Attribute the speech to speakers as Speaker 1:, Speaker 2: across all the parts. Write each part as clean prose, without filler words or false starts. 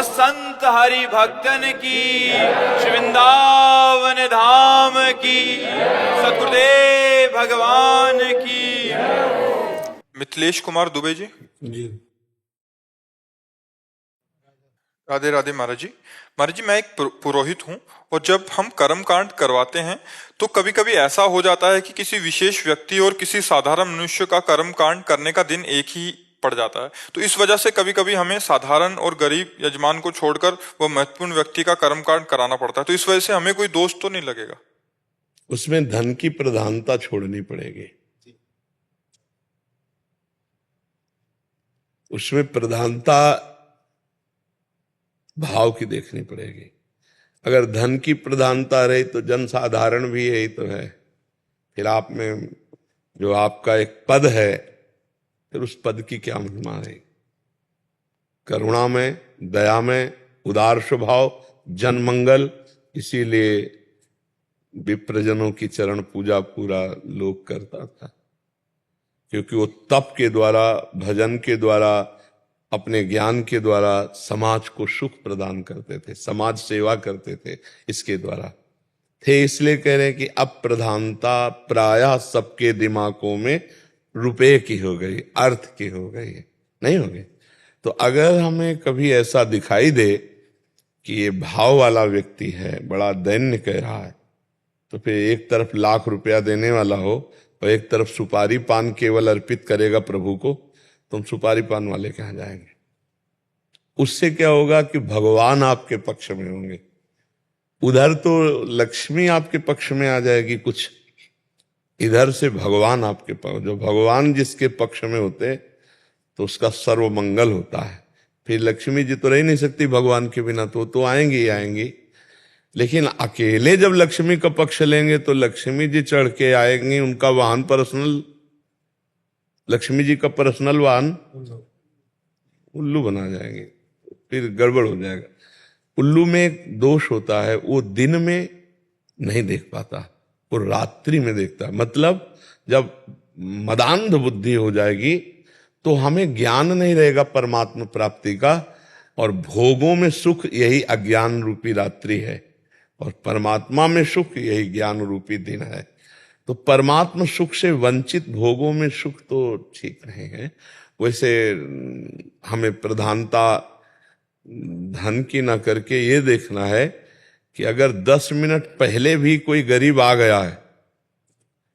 Speaker 1: संत हरि भक्तन की, श्री वृंदावन धाम की, सद्गुरुदेव भगवान की। मिथिलेश कुमार दुबे जी। राधे राधे महाराज जी। महाराज जी, मैं एक पुरोहित हूँ और जब हम कर्म कांड करवाते हैं तो कभी कभी ऐसा हो जाता है कि किसी विशेष व्यक्ति और किसी साधारण मनुष्य का कर्म कांड करने का दिन एक ही पड़ जाता है। तो इस वजह से कभी कभी हमें साधारण और गरीब यजमान को छोड़कर वो महत्वपूर्ण व्यक्ति का कर्म कांड कराना पड़ता है। तो इस वजह से हमें कोई दोष तो नहीं लगेगा?
Speaker 2: उसमें धन की प्रधानता छोड़नी पड़ेगी। उसमें प्रधानता भाव की देखनी पड़ेगी। अगर धन की प्रधानता रही तो जनसाधारण भी यही तो है। फिर आप में जो आपका एक पद है, फिर उस पद की क्या महिमा रही? करुणा में, दया में, उदार स्वभाव, जनमंगल। इसीलिए विप्रजनों की चरण पूजा पूरा लोक करता था, क्योंकि वो तप के द्वारा, भजन के द्वारा, अपने ज्ञान के द्वारा समाज को सुख प्रदान करते थे, समाज सेवा करते थे। इसके द्वारा थे। इसलिए कह रहे हैं कि अब प्रधानता प्रायः सबके दिमागों में रुपए की हो गई, अर्थ की हो गई, नहीं हो गई। तो अगर हमें कभी ऐसा दिखाई दे कि ये भाव वाला व्यक्ति है, बड़ा दैन्य कह रहा है, तो फिर एक तरफ लाख रुपया देने वाला हो और एक तरफ सुपारी पान केवल अर्पित करेगा प्रभु को, तुम सुपारी पान वाले कहाँ जाएंगे? उससे क्या होगा कि भगवान आपके पक्ष में होंगे। उधर तो लक्ष्मी आपके पक्ष में आ जाएगी कुछ, इधर से भगवान आपके पक्ष। जो भगवान जिसके पक्ष में होते तो उसका सर्व मंगल होता है। फिर लक्ष्मी जी तो रह नहीं सकती भगवान के बिना, तो आएंगी ही आएंगी। लेकिन अकेले जब लक्ष्मी का पक्ष लेंगे तो लक्ष्मी जी चढ़ के आएंगी, उनका वाहन पर्सनल, लक्ष्मी जी का पर्सनल वाहन उल्लू बना जाएंगे, फिर गड़बड़ हो जाएगा। उल्लू में एक दोष होता है, वो दिन में नहीं देख पाता, वो रात्रि में देखता है। मतलब जब मदांध बुद्धि हो जाएगी तो हमें ज्ञान नहीं रहेगा परमात्मा प्राप्ति का, और भोगों में सुख यही अज्ञान रूपी रात्रि है, और परमात्मा में सुख यही ज्ञान रूपी दिन है। तो परमात्मा सुख से वंचित भोगों में सुख तो ठीक नहीं है। वैसे हमें प्रधानता धन की ना करके ये देखना है कि अगर 10 मिनट पहले भी कोई गरीब आ गया है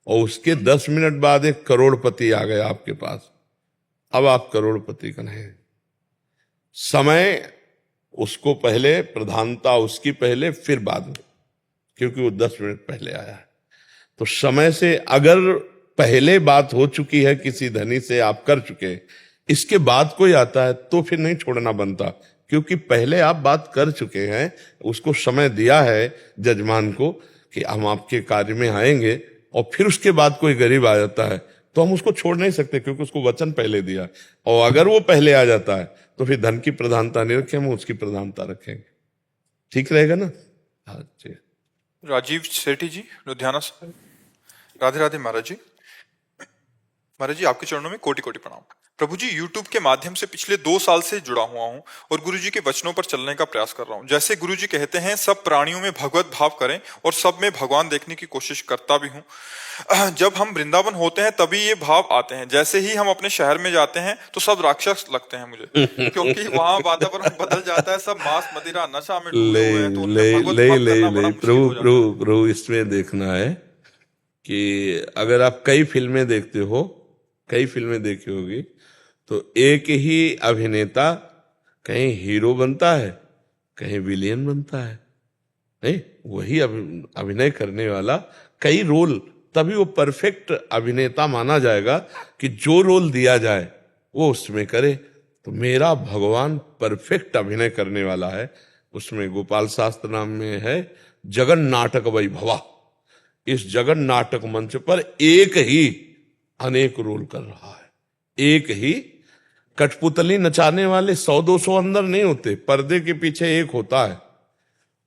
Speaker 2: और उसके 10 मिनट बाद एक करोड़पति आ गया आपके पास, अब आप करोड़पति का नहीं। समय उसको पहले, प्रधानता उसकी पहले, फिर बाद में, क्योंकि वो 10 मिनट पहले आया है। तो समय से अगर पहले बात हो चुकी है किसी धनी से, आप कर चुके, इसके बाद कोई आता है तो फिर नहीं छोड़ना बनता, क्योंकि पहले आप बात कर चुके हैं, उसको समय दिया है जजमान को कि हम आपके कार्य में आएंगे, और फिर उसके बाद कोई गरीब आ जाता है तो हम उसको छोड़ नहीं सकते, क्योंकि उसको वचन पहले दिया। और अगर वो पहले आ जाता है तो फिर धन की प्रधानता नहीं रखें, हम उसकी प्रधानता रखेंगे। ठीक रहेगा ना? हाँ जी।
Speaker 1: राजीव सेठी जी, लुधियाना से। राधे राधे महाराज जी। महाराज जी, आपके चरणों में कोटि कोटि प्रणाम। प्रभु जी, YouTube के माध्यम से पिछले 2 साल से जुड़ा हुआ हूँ और गुरु जी के वचनों पर चलने का प्रयास कर रहा हूँ। जैसे गुरु जी कहते हैं, सब प्राणियों में भगवत भाव करें, और सब में भगवान देखने की कोशिश करता भी हूँ। जब हम वृंदावन होते हैं तभी ये भाव आते हैं। जैसे ही हम अपने शहर में जाते हैं तो सब राक्षस लगते हैं मुझे, क्योंकि वहाँ वातावरण बदल जाता है, सब मांस मदिरा नशा में डूबे हुए हैं, तो उनमें भगवत भाव करना बड़ा मुश्किल हो जाता है।
Speaker 2: प्रभु इसमें देखना है कि अगर आप कई फिल्में देखते हो, कई फिल्में देखी होगी, तो एक ही अभिनेता कहीं हीरो बनता है, कहीं विलेन बनता है। नहीं, वही अभिनय करने वाला कई रोल, तभी वो परफेक्ट अभिनेता माना जाएगा कि जो रोल दिया जाए वो उसमें करे। तो मेरा भगवान परफेक्ट अभिनय करने वाला है। उसमें गोपाल शास्त्र नाम में है जगन नाटक वैभवा। इस जगन नाटक मंच पर एक ही अनेक रोल कर रहा है, एक ही। कठपुतली नचाने वाले 100-200 अंदर नहीं होते, पर्दे के पीछे एक होता है,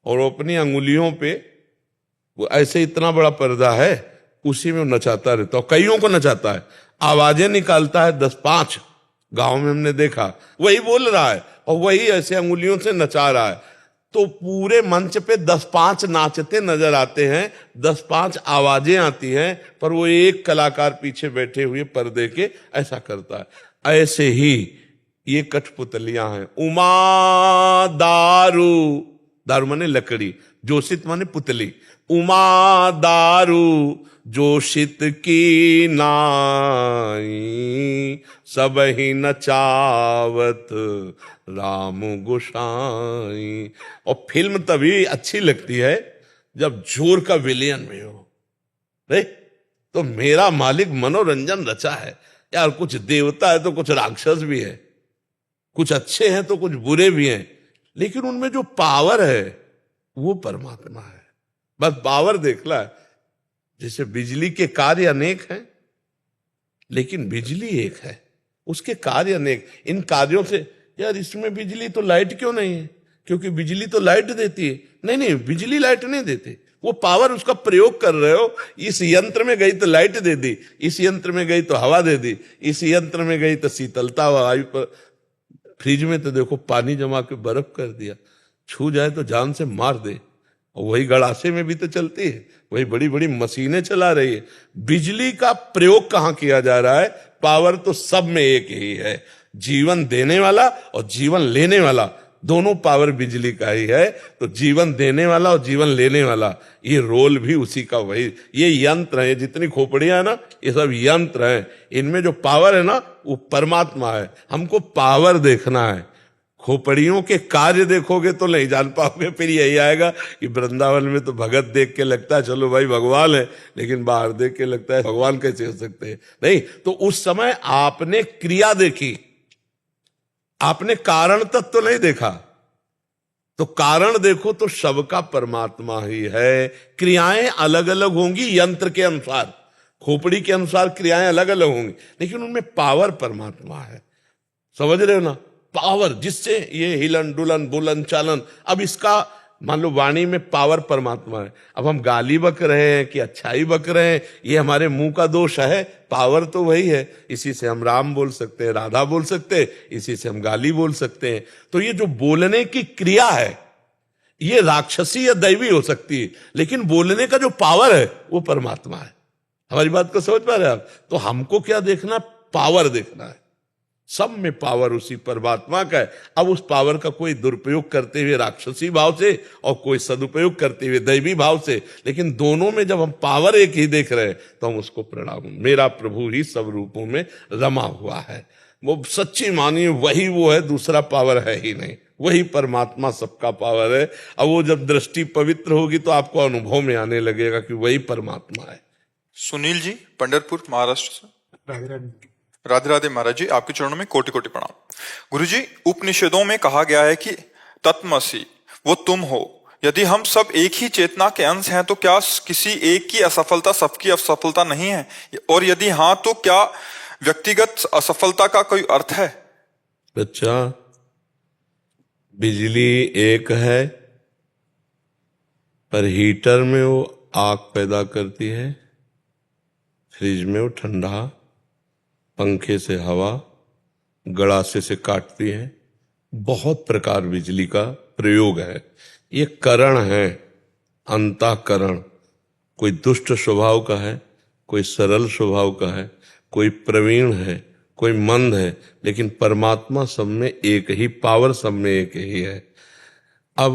Speaker 2: और वो अपनी अंगुलियों पे वो ऐसे इतना बड़ा पर्दा है, उसी में नचाता रहता है, कईयों को नचाता है, आवाजें निकालता है 10-5। गांव में हमने देखा, वही बोल रहा है, और वही ऐसे अंगुलियों से नचा रहा है। तो पूरे मंच पे 10-5 नाचते नजर आते हैं, 10-5 आवाजें आती हैं, पर वो एक कलाकार पीछे बैठे हुए पर्दे के ऐसा करता है। ऐसे ही ये कठपुतलियां हैं। उमा दारू, दारू माने लकड़ी, जोशित माने पुतली। उमा दारू जोशित की नाई, सब ही नचावत राम गोसाई। और फिल्म तभी अच्छी लगती है जब जोर का विलेन में हो। नहीं तो मेरा मालिक मनोरंजन रचा है यार। कुछ देवता है तो कुछ राक्षस भी है, कुछ अच्छे हैं तो कुछ बुरे भी हैं, लेकिन उनमें जो पावर है वो परमात्मा है। बस पावर देखला है। जैसे बिजली के कार्य अनेक हैं, लेकिन बिजली एक है, उसके कार्य अनेक। इन कार्यों से यार इसमें बिजली तो लाइट क्यों नहीं है? क्योंकि बिजली तो लाइट देती है। नहीं नहीं, बिजली लाइट नहीं देती, वो पावर उसका प्रयोग कर रहे हो। इस यंत्र में गई तो लाइट दे दी, इस यंत्र में गई तो हवा दे दी, इस यंत्र में गई तो शीतलता वायु पर। फ्रिज में तो देखो पानी जमा के बर्फ कर दिया, छू जाए तो जान से मार दे। और वही गड़ासे में भी तो चलती है, वही बड़ी बड़ी मशीनें चला रही है। बिजली का प्रयोग कहां किया जा रहा है? पावर तो सब में एक ही है। जीवन देने वाला और जीवन लेने वाला, दोनों पावर बिजली का ही है। तो जीवन देने वाला और जीवन लेने वाला, ये रोल भी उसी का वही। ये यंत्र है, जितनी खोपड़ियां है ना, ये सब यंत्र हैं। इनमें जो पावर है ना, वो परमात्मा है। हमको पावर देखना है। खोपड़ियों के कार्य देखोगे तो नहीं जान पाओगे। फिर यही आएगा कि वृंदावन में तो भगत देख के लगता है चलो भाई भगवान है, लेकिन बाहर देख के लगता है भगवान कैसे हो सकते हैं। नहीं तो उस समय आपने क्रिया देखी, आपने कारण तत्व तो नहीं देखा। तो कारण देखो तो सबका परमात्मा ही है। क्रियाएं अलग अलग होंगी यंत्र के अनुसार, खोपड़ी के अनुसार क्रियाएं अलग अलग होंगी, लेकिन उनमें पावर परमात्मा है। समझ रहे हो ना? पावर जिससे ये हिलन डुलन बुलन चालन। अब इसका मान लो वाणी में पावर परमात्मा है। अब हम गाली बक रहे हैं कि अच्छाई बक रहे हैं, ये हमारे मुंह का दोष है। पावर तो वही है। इसी से हम राम बोल सकते हैं, राधा बोल सकते हैं, इसी से हम गाली बोल सकते हैं। तो ये जो बोलने की क्रिया है, ये राक्षसी या दैवी हो सकती है, लेकिन बोलने का जो पावर है वो परमात्मा है। हमारी बात को समझ पा रहे हैं आप? तो हमको क्या देखना? पावर देखना है। सब में पावर उसी परमात्मा का है। अब उस पावर का कोई दुरुपयोग करते हुए राक्षसी भाव से और कोई सदुपयोग करते हुए दैवी भाव से, लेकिन दोनों में जब हम पावर एक ही देख रहे हैं तो हम उसको प्रणाम। मेरा प्रभु ही सब रूपों में रमा हुआ है। वो सच्ची मानिए वही वो है, दूसरा पावर है ही नहीं। वही परमात्मा सबका पावर है। अब वो जब दृष्टि पवित्र होगी तो आपको अनुभव में आने लगेगा कि वही परमात्मा है।
Speaker 1: सुनील जी पंढरपुर महाराष्ट्र से। राधे राधे महाराज जी, आपके चरणों में कोटि कोटि प्रणाम। गुरुजी, उपनिषदों में कहा गया है कि तत्मसि वो तुम हो। यदि हम सब एक ही चेतना के अंश हैं तो क्या किसी एक की असफलता सबकी असफलता नहीं है? और यदि हाँ तो क्या व्यक्तिगत असफलता का कोई अर्थ है?
Speaker 2: अच्छा, बिजली एक है, पर हीटर में वो आग पैदा करती है, फ्रिज में वो ठंडा, पंखे से हवा, गड़ासे से काटती है। बहुत प्रकार बिजली का प्रयोग है। ये करण है, अंतःकरण। कोई दुष्ट स्वभाव का है, कोई सरल स्वभाव का है, कोई प्रवीण है, कोई मंद है, लेकिन परमात्मा सब में एक ही, पावर सब में एक ही है। अब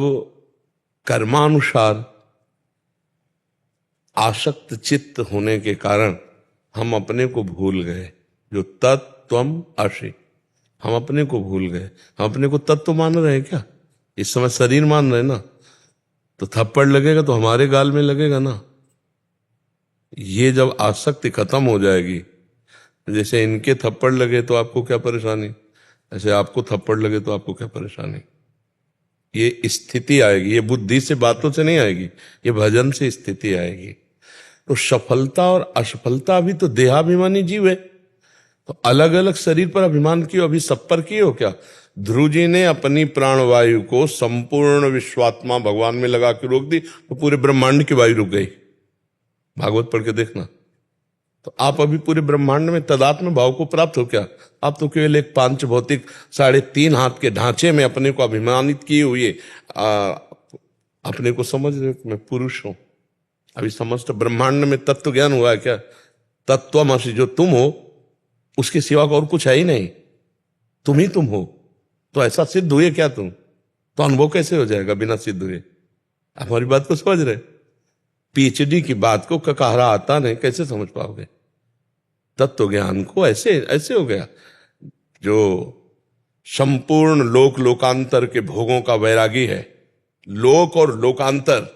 Speaker 2: कर्मानुसार आसक्त चित्त होने के कारण हम अपने को भूल गए। जो तत्त्वम असि, हम अपने को भूल गए। हम अपने को तत्व मान रहे हैं क्या? इस समय शरीर मान रहे हैं ना, तो थप्पड़ लगेगा तो हमारे गाल में लगेगा ना। ये जब आसक्ति खत्म हो जाएगी, जैसे इनके थप्पड़ लगे तो आपको क्या परेशानी, ऐसे आपको थप्पड़ लगे तो आपको क्या परेशानी। ये स्थिति आएगी, ये बुद्धि से बातों से नहीं आएगी, ये भजन से स्थिति आएगी। तो सफलता और असफलता भी तो देहाभिमानी जीव है। तो अलग अलग शरीर पर अभिमान कियो, अभी सब पर कियो क्या? ध्रुव जी ने अपनी प्राणवायु को संपूर्ण विश्वात्मा भगवान में लगा के रोक दी, तो पूरे ब्रह्मांड की वायु रुक गई। भागवत पढ़ के देखना। तो आप अभी पूरे ब्रह्मांड में तदात्म भाव को प्राप्त हो क्या? आप तो केवल एक पांच भौतिक 3.5 हाथ के ढांचे में अपने को अभिमानित किए हुए अपने को समझ रहे हो कि मैं पुरुष हूं। अभी समस्त ब्रह्मांड में तत्व ज्ञान हुआ है क्या? तत्वमसि जो तुम हो उसके सिवा और कुछ है ही नहीं, तुम ही तुम हो। तो ऐसा सिद्ध हुए क्या तुम? तो अनुभव कैसे हो जाएगा बिना सिद्ध हुए? हमारी बात को समझ रहे? पीएचडी की बात को ककारा आता नहीं, कैसे समझ पाओगे? तत्व ज्ञान को ऐसे ऐसे हो गया। जो संपूर्ण लोक लोकांतर के भोगों का वैरागी है, लोक और लोकांतर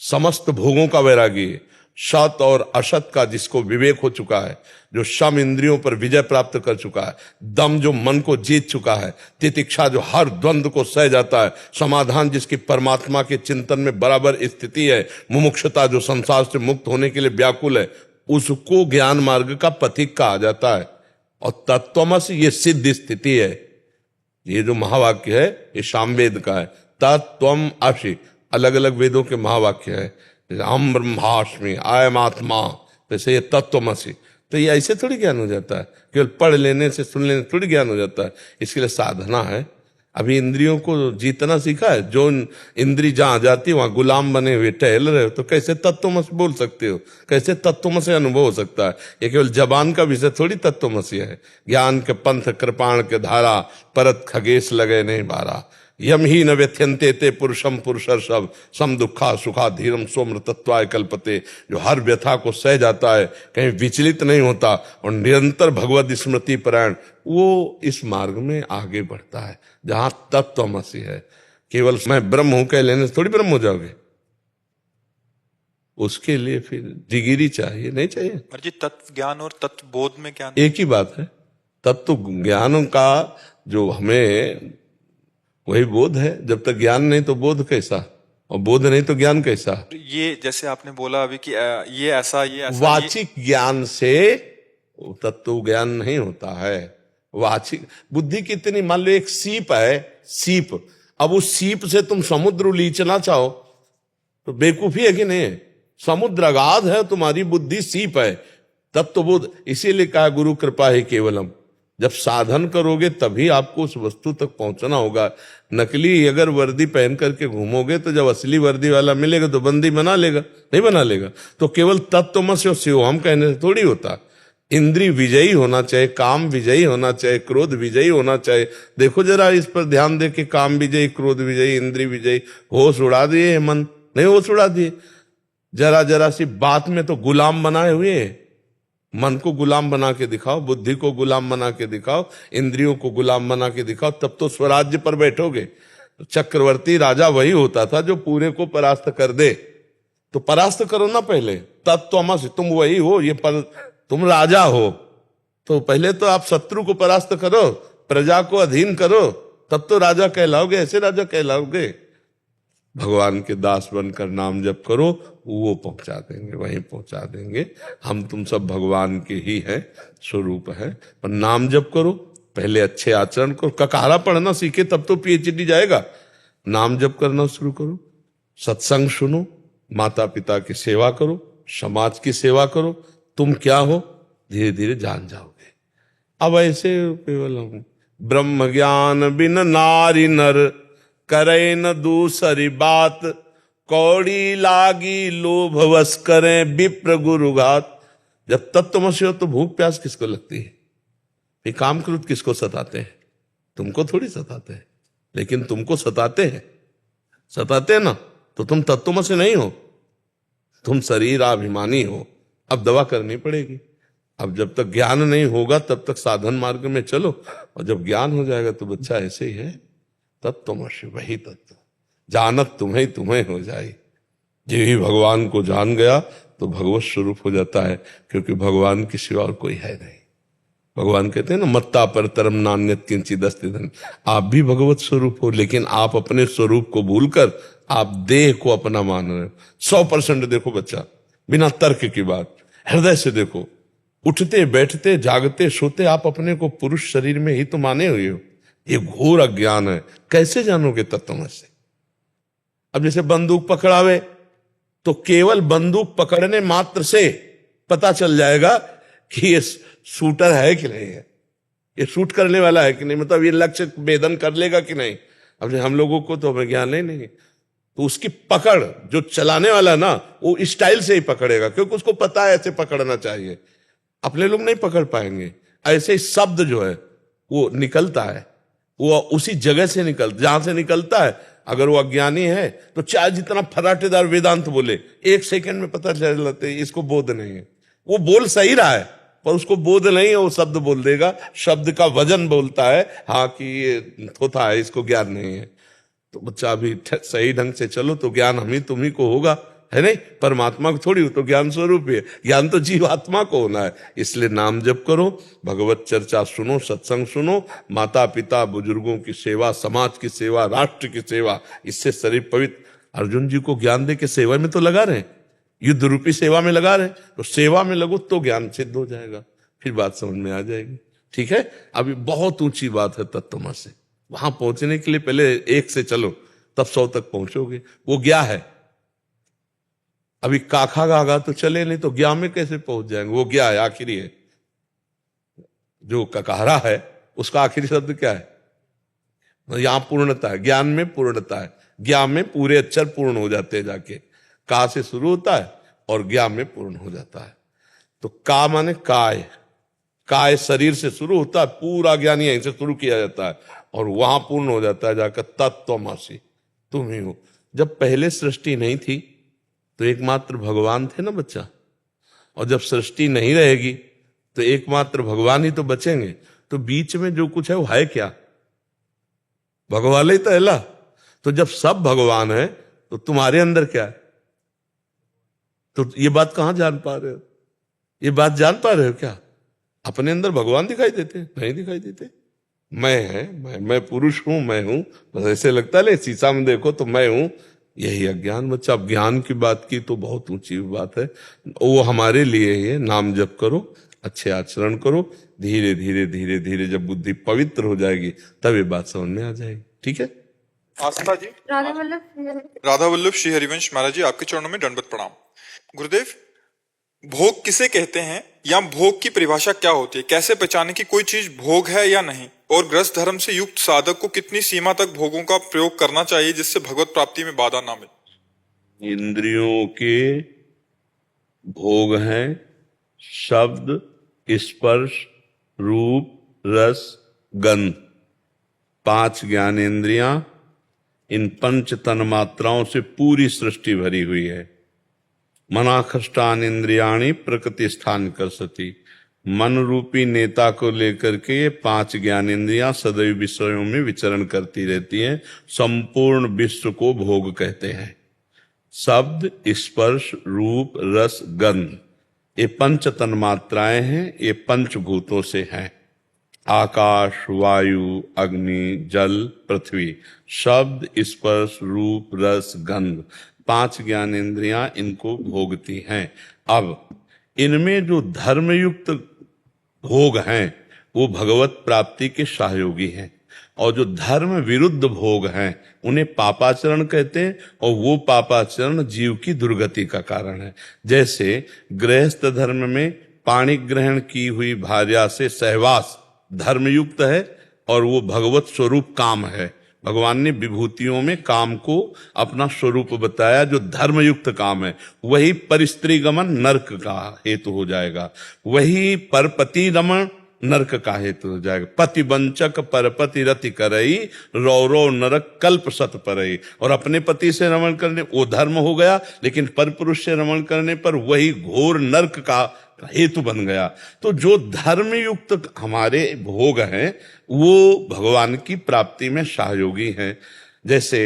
Speaker 2: समस्त भोगों का वैरागी है, सत और असत का जिसको विवेक हो चुका है, जो शम इंद्रियों पर विजय प्राप्त कर चुका है, दम जो मन को जीत चुका है, तितिक्षा जो हर द्वंद्व को सह जाता है, समाधान जिसकी परमात्मा के चिंतन में बराबर स्थिति है, मुमुक्षुता जो संसार से मुक्त होने के लिए व्याकुल है, उसको ज्ञान मार्ग का पथिक कहा जाता है। और तत्वमसि ये सिद्ध स्थिति है। ये जो महावाक्य है ये सामवेद का है। तत्वम असि अलग अलग वेदों के महावाक्य है। जैसे अहम ब्रह्मास्मि, अयम आत्मा, जैसे ये तत्वमसि। तो ये ऐसे थोड़ी ज्ञान हो जाता है, केवल पढ़ लेने से सुन लेने थोड़ी ज्ञान हो जाता है। इसके लिए साधना है। अभी इंद्रियों को जीतना सीखा है? जो इंद्री जहां जाती है वहां गुलाम बने हुए टहल रहे हो, तो कैसे तत्वमसि बोल सकते हो? कैसे तत्वमसि अनुभव हो सकता है? ये केवल जबान का विषय थोड़ी तत्वमसि है। ज्ञान के पंथ कृपाण के धारा, परत खगेश लगे नहीं बारा। यम ही न व्यथ्यंते ते पुरुषम पुरुषर सब सम दुखा सुखा धीरम सोम्र तत्वाय कल्पते। जो हर व्यथा को सह जाता है, कहीं विचलित नहीं होता और निरंतर भगवत स्मृति परायण, वो इस मार्ग में आगे बढ़ता है जहां तत्वमसि है। केवल मैं ब्रह्म हूं कह लेने से थोड़ी ब्रह्म हो जाओगे। उसके लिए फिर डिग्री चाहिए, नहीं चाहिए?
Speaker 1: महाराज जी, तत्व ज्ञान और तत्व बोध में क्या?
Speaker 2: एक ही बात है। तत्व ज्ञान का जो हमें वही बोध है। जब तक ज्ञान नहीं तो बोध कैसा, और बोध नहीं तो ज्ञान कैसा?
Speaker 1: ये जैसे आपने बोला अभी कि ये ऐसा
Speaker 2: वाचिक ज्ञान से तत्व ज्ञान नहीं होता है। वाचिक बुद्धि कितनी, मान लो एक सीप है, सीप, अब उस सीप से तुम समुद्र उलीचना चाहो तो बेवकूफी है कि नहीं? समुद्र अगाध है, तुम्हारी बुद्धि सीप है। तत्वबोध इसीलिए कहा गुरु कृपा ही केवलम। जब साधन करोगे तभी आपको उस वस्तु तक पहुंचना होगा। नकली अगर वर्दी पहन करके घूमोगे तो जब असली वर्दी वाला मिलेगा तो बंदी बना लेगा, नहीं बना लेगा। तो केवल तत्वमसि और शिवोहम कहने से थोड़ी होता। इंद्री विजयी होना चाहिए, काम विजयी होना चाहिए, क्रोध विजयी होना चाहिए। देखो जरा इस पर ध्यान दे कि काम विजयी, क्रोध विजयी, इंद्री विजयी, होश उड़ा दिए मन, नहीं होश उड़ा दिए। जरा जरा सी बात में तो गुलाम बनाए हुए। मन को गुलाम बना के दिखाओ, बुद्धि को गुलाम बना के दिखाओ, इंद्रियों को गुलाम बना के दिखाओ, तब तो स्वराज्य पर बैठोगे। चक्रवर्ती राजा वही होता था जो पूरे को परास्त कर दे। तो परास्त करो ना पहले। तत्वमसि तुम वही हो, ये पर तुम राजा हो, तो पहले तो आप शत्रु को परास्त करो, प्रजा को अधीन करो, तब तो राजा कहलाओगे। ऐसे राजा कहलाओगे? भगवान के दास बनकर नाम जप करो, वो पहुंचा देंगे, वहीं पहुंचा देंगे। हम तुम सब भगवान के ही हैं, स्वरूप है। पर नाम जप करो, पहले अच्छे आचरण करो। ककारा पढ़ना सीखे तब तो पीएचडी जाएगा। नाम जप करना शुरू करो, सत्संग सुनो, माता पिता की सेवा करो, समाज की सेवा करो। तुम क्या हो धीरे धीरे जान जाओगे। अब ऐसे केवल ब्रह्म ज्ञान बिन नारी नर करे न दूसरी बात। कौड़ी लागी लोभ वश करें विप्र गुरुघात। जब तत्वमसि हो तो भूख प्यास किसको लगती है? ये काम क्रोध किसको सताते हैं? तुमको थोड़ी सताते हैं, लेकिन तुमको सताते हैं। सताते हैं ना, तो तुम तत्वमसि नहीं हो, तुम शरीराभिमानी हो। अब दवा करनी पड़ेगी। अब जब तक ज्ञान नहीं होगा तब तक साधन मार्ग में चलो, और जब ज्ञान हो जाएगा तो बच्चा ऐसे ही है। तत्वमसि वही तत्व, जानत तुम्हें तुम्हें हो जाए। जो ही भगवान को जान गया तो भगवत स्वरूप हो जाता है, क्योंकि भगवान की सिवा और कोई है नहीं। भगवान कहते हैं ना, मत्ता पर तरम नान्यत किंचिद अस्ति धन। आप भी भगवत स्वरूप हो, लेकिन आप अपने स्वरूप को भूलकर आप देह को अपना मान रहे हो। 100% देखो बच्चा, बिना तर्क की बात, हृदय से देखो। उठते बैठते जागते सोते आप अपने को पुरुष शरीर में ही तो माने हुए हो। ये घोर अज्ञान है। कैसे जानोगे तत्वमसि? अब जैसे बंदूक पकड़ावे तो केवल बंदूक पकड़ने मात्र से पता चल जाएगा कि ये शूटर है कि नहीं है, ये शूट करने वाला है कि नहीं, मतलब ये लक्ष्य भेदन कर लेगा कि नहीं। अब हम लोगों को तो हमें ज्ञान नहीं, तो उसकी पकड़ जो चलाने वाला ना वो स्टाइल से ही पकड़ेगा, क्योंकि उसको पता है ऐसे पकड़ना चाहिए। अपने लोग नहीं पकड़ पाएंगे। ऐसे ही शब्द जो है वो निकलता है, वो उसी जगह से जहां से निकलता है। अगर वो अज्ञानी है तो चाहे जितना फराटेदार वेदांत बोले, 1 सेकंड में पता चल जाता है इसको बोध नहीं है। वो बोल सही रहा है पर उसको बोध नहीं है, वो शब्द बोल देगा। शब्द का वजन बोलता है हाँ कि ये थोथा है, इसको ज्ञान नहीं है। तो बच्चा अभी सही ढंग से चलो तो ज्ञान हम ही तुम ही को होगा, है नहीं? परमात्मा को थोड़ी, हो तो ज्ञान स्वरूप है। ज्ञान तो जीवात्मा को होना है। इसलिए नाम जप करो, भगवत चर्चा सुनो, सत्संग सुनो, माता पिता बुजुर्गों की सेवा, समाज की सेवा, राष्ट्र की सेवा, इससे शरीर पवित्र। अर्जुन जी को ज्ञान दे के सेवा में तो लगा रहे, युद्ध रूपी सेवा में लगा रहे, तो सेवा में लगो तो ज्ञान सिद्ध हो जाएगा, फिर बात समझ में आ जाएगी। ठीक है, अभी बहुत ऊंची बात है तत्वमसि। वहां पहुंचने के लिए पहले 1 से चलो, तब 100 तक पहुंचोगे। वो क्या है? अभी काखा गागा तो चले नहीं, तो ज्ञा में कैसे पहुंच जाएंगे? वो क्या है? आखिरी है। जो ककहरा है उसका आखिरी शब्द क्या है? यहां पूर्णता है, ज्ञान में पूर्णता है। ज्ञान में पूरे अक्षर पूर्ण हो जाते हैं जाके। का से शुरू होता है और ज्ञान में पूर्ण हो जाता है। तो का माने काय, काय शरीर से शुरू होता है, पूरा ज्ञान यहीं से शुरू किया जाता है और वहां पूर्ण हो जाता है जाकर तत्वमसि, तुम ही हो। जब पहले सृष्टि नहीं थी तो एकमात्र भगवान थे ना बच्चा, और जब सृष्टि नहीं रहेगी तो एकमात्र भगवान ही तो बचेंगे। तो बीच में जो कुछ है वो है क्या? भगवान ही तो है। तो जब सब भगवान है तो तुम्हारे अंदर क्या है? तो ये बात कहां जान पा रहे हो? ये बात जान पा रहे हो क्या? अपने अंदर भगवान दिखाई देते? नहीं दिखाई देते। मैं है, मैं पुरुष हूं, मैं हूं, बस ऐसे लगता है। ले शीशा में देखो तो मैं हूं। यही अज्ञान बच्चा। अब ज्ञान की बात की तो बहुत ऊंची बात है, वो हमारे लिए ही है। नाम जप करो, अच्छे आचरण करो, धीरे धीरे धीरे धीरे जब बुद्धि पवित्र हो जाएगी तब ये बात समझ में आ जाएगी। ठीक है।
Speaker 1: आस्था जी, राधा वल्लभ श्री हरिवंश महाराज जी, आपके चरणों में दंडवत प्रणाम। गुरुदेव, भोग किसे कहते हैं या भोग की परिभाषा क्या होती है? कैसे पहचाने कि कोई चीज भोग है या नहीं? और गृहस्थ धर्म से युक्त साधक को कितनी सीमा तक भोगों का प्रयोग करना चाहिए जिससे भगवत प्राप्ति में बाधा ना मिले?
Speaker 2: इंद्रियों के भोग हैं शब्द, स्पर्श, रूप, रस, गंध। 5 ज्ञानेंद्रियां, इन 5 तन मात्राओं से पूरी सृष्टि भरी हुई है। मनाखष्टान इंद्रियाणी प्रकृति स्थान कर सती। मन रूपी नेता को लेकर के ये 5 ज्ञानेंद्रियां सदैव विषयों में विचरण करती रहती हैं। संपूर्ण विश्व को भोग कहते हैं। शब्द, स्पर्श, रूप, रस, गंध, ये 5 तन मात्राएं हैं। ये 5 भूतों से हैं। आकाश, वायु, अग्नि, जल, पृथ्वी। शब्द, स्पर्श, रूप, रस, गंध, 5 ज्ञानेंद्रियां इनको भोगती हैं। अब इनमें जो धर्मयुक्त भोग हैं वो भगवत प्राप्ति के सहयोगी हैं, और जो धर्म विरुद्ध भोग हैं उन्हें पापाचरण कहते हैं, और वो पापाचरण जीव की दुर्गति का कारण है। जैसे गृहस्थ धर्म में पाणी ग्रहण की हुई भार्या से सहवास धर्मयुक्त है, और वो भगवत स्वरूप काम है। भगवान ने विभूतियों में काम को अपना स्वरूप बताया जो धर्मयुक्त काम है। वही परिस्त्री गमन नरक का हेतु हो जाएगा, वही परपति रमण नरक का हेतु हो जाएगा। पति वंचक परपति रति करई, रौरव नरक कल्प सत परई। और अपने पति से रमण करने वो धर्म हो गया, लेकिन परपुरुष से रमण करने पर वही घोर नरक का हेतु बन गया। तो जो धर्मयुक्त हमारे भोग हैं वो भगवान की प्राप्ति में सहयोगी हैं। जैसे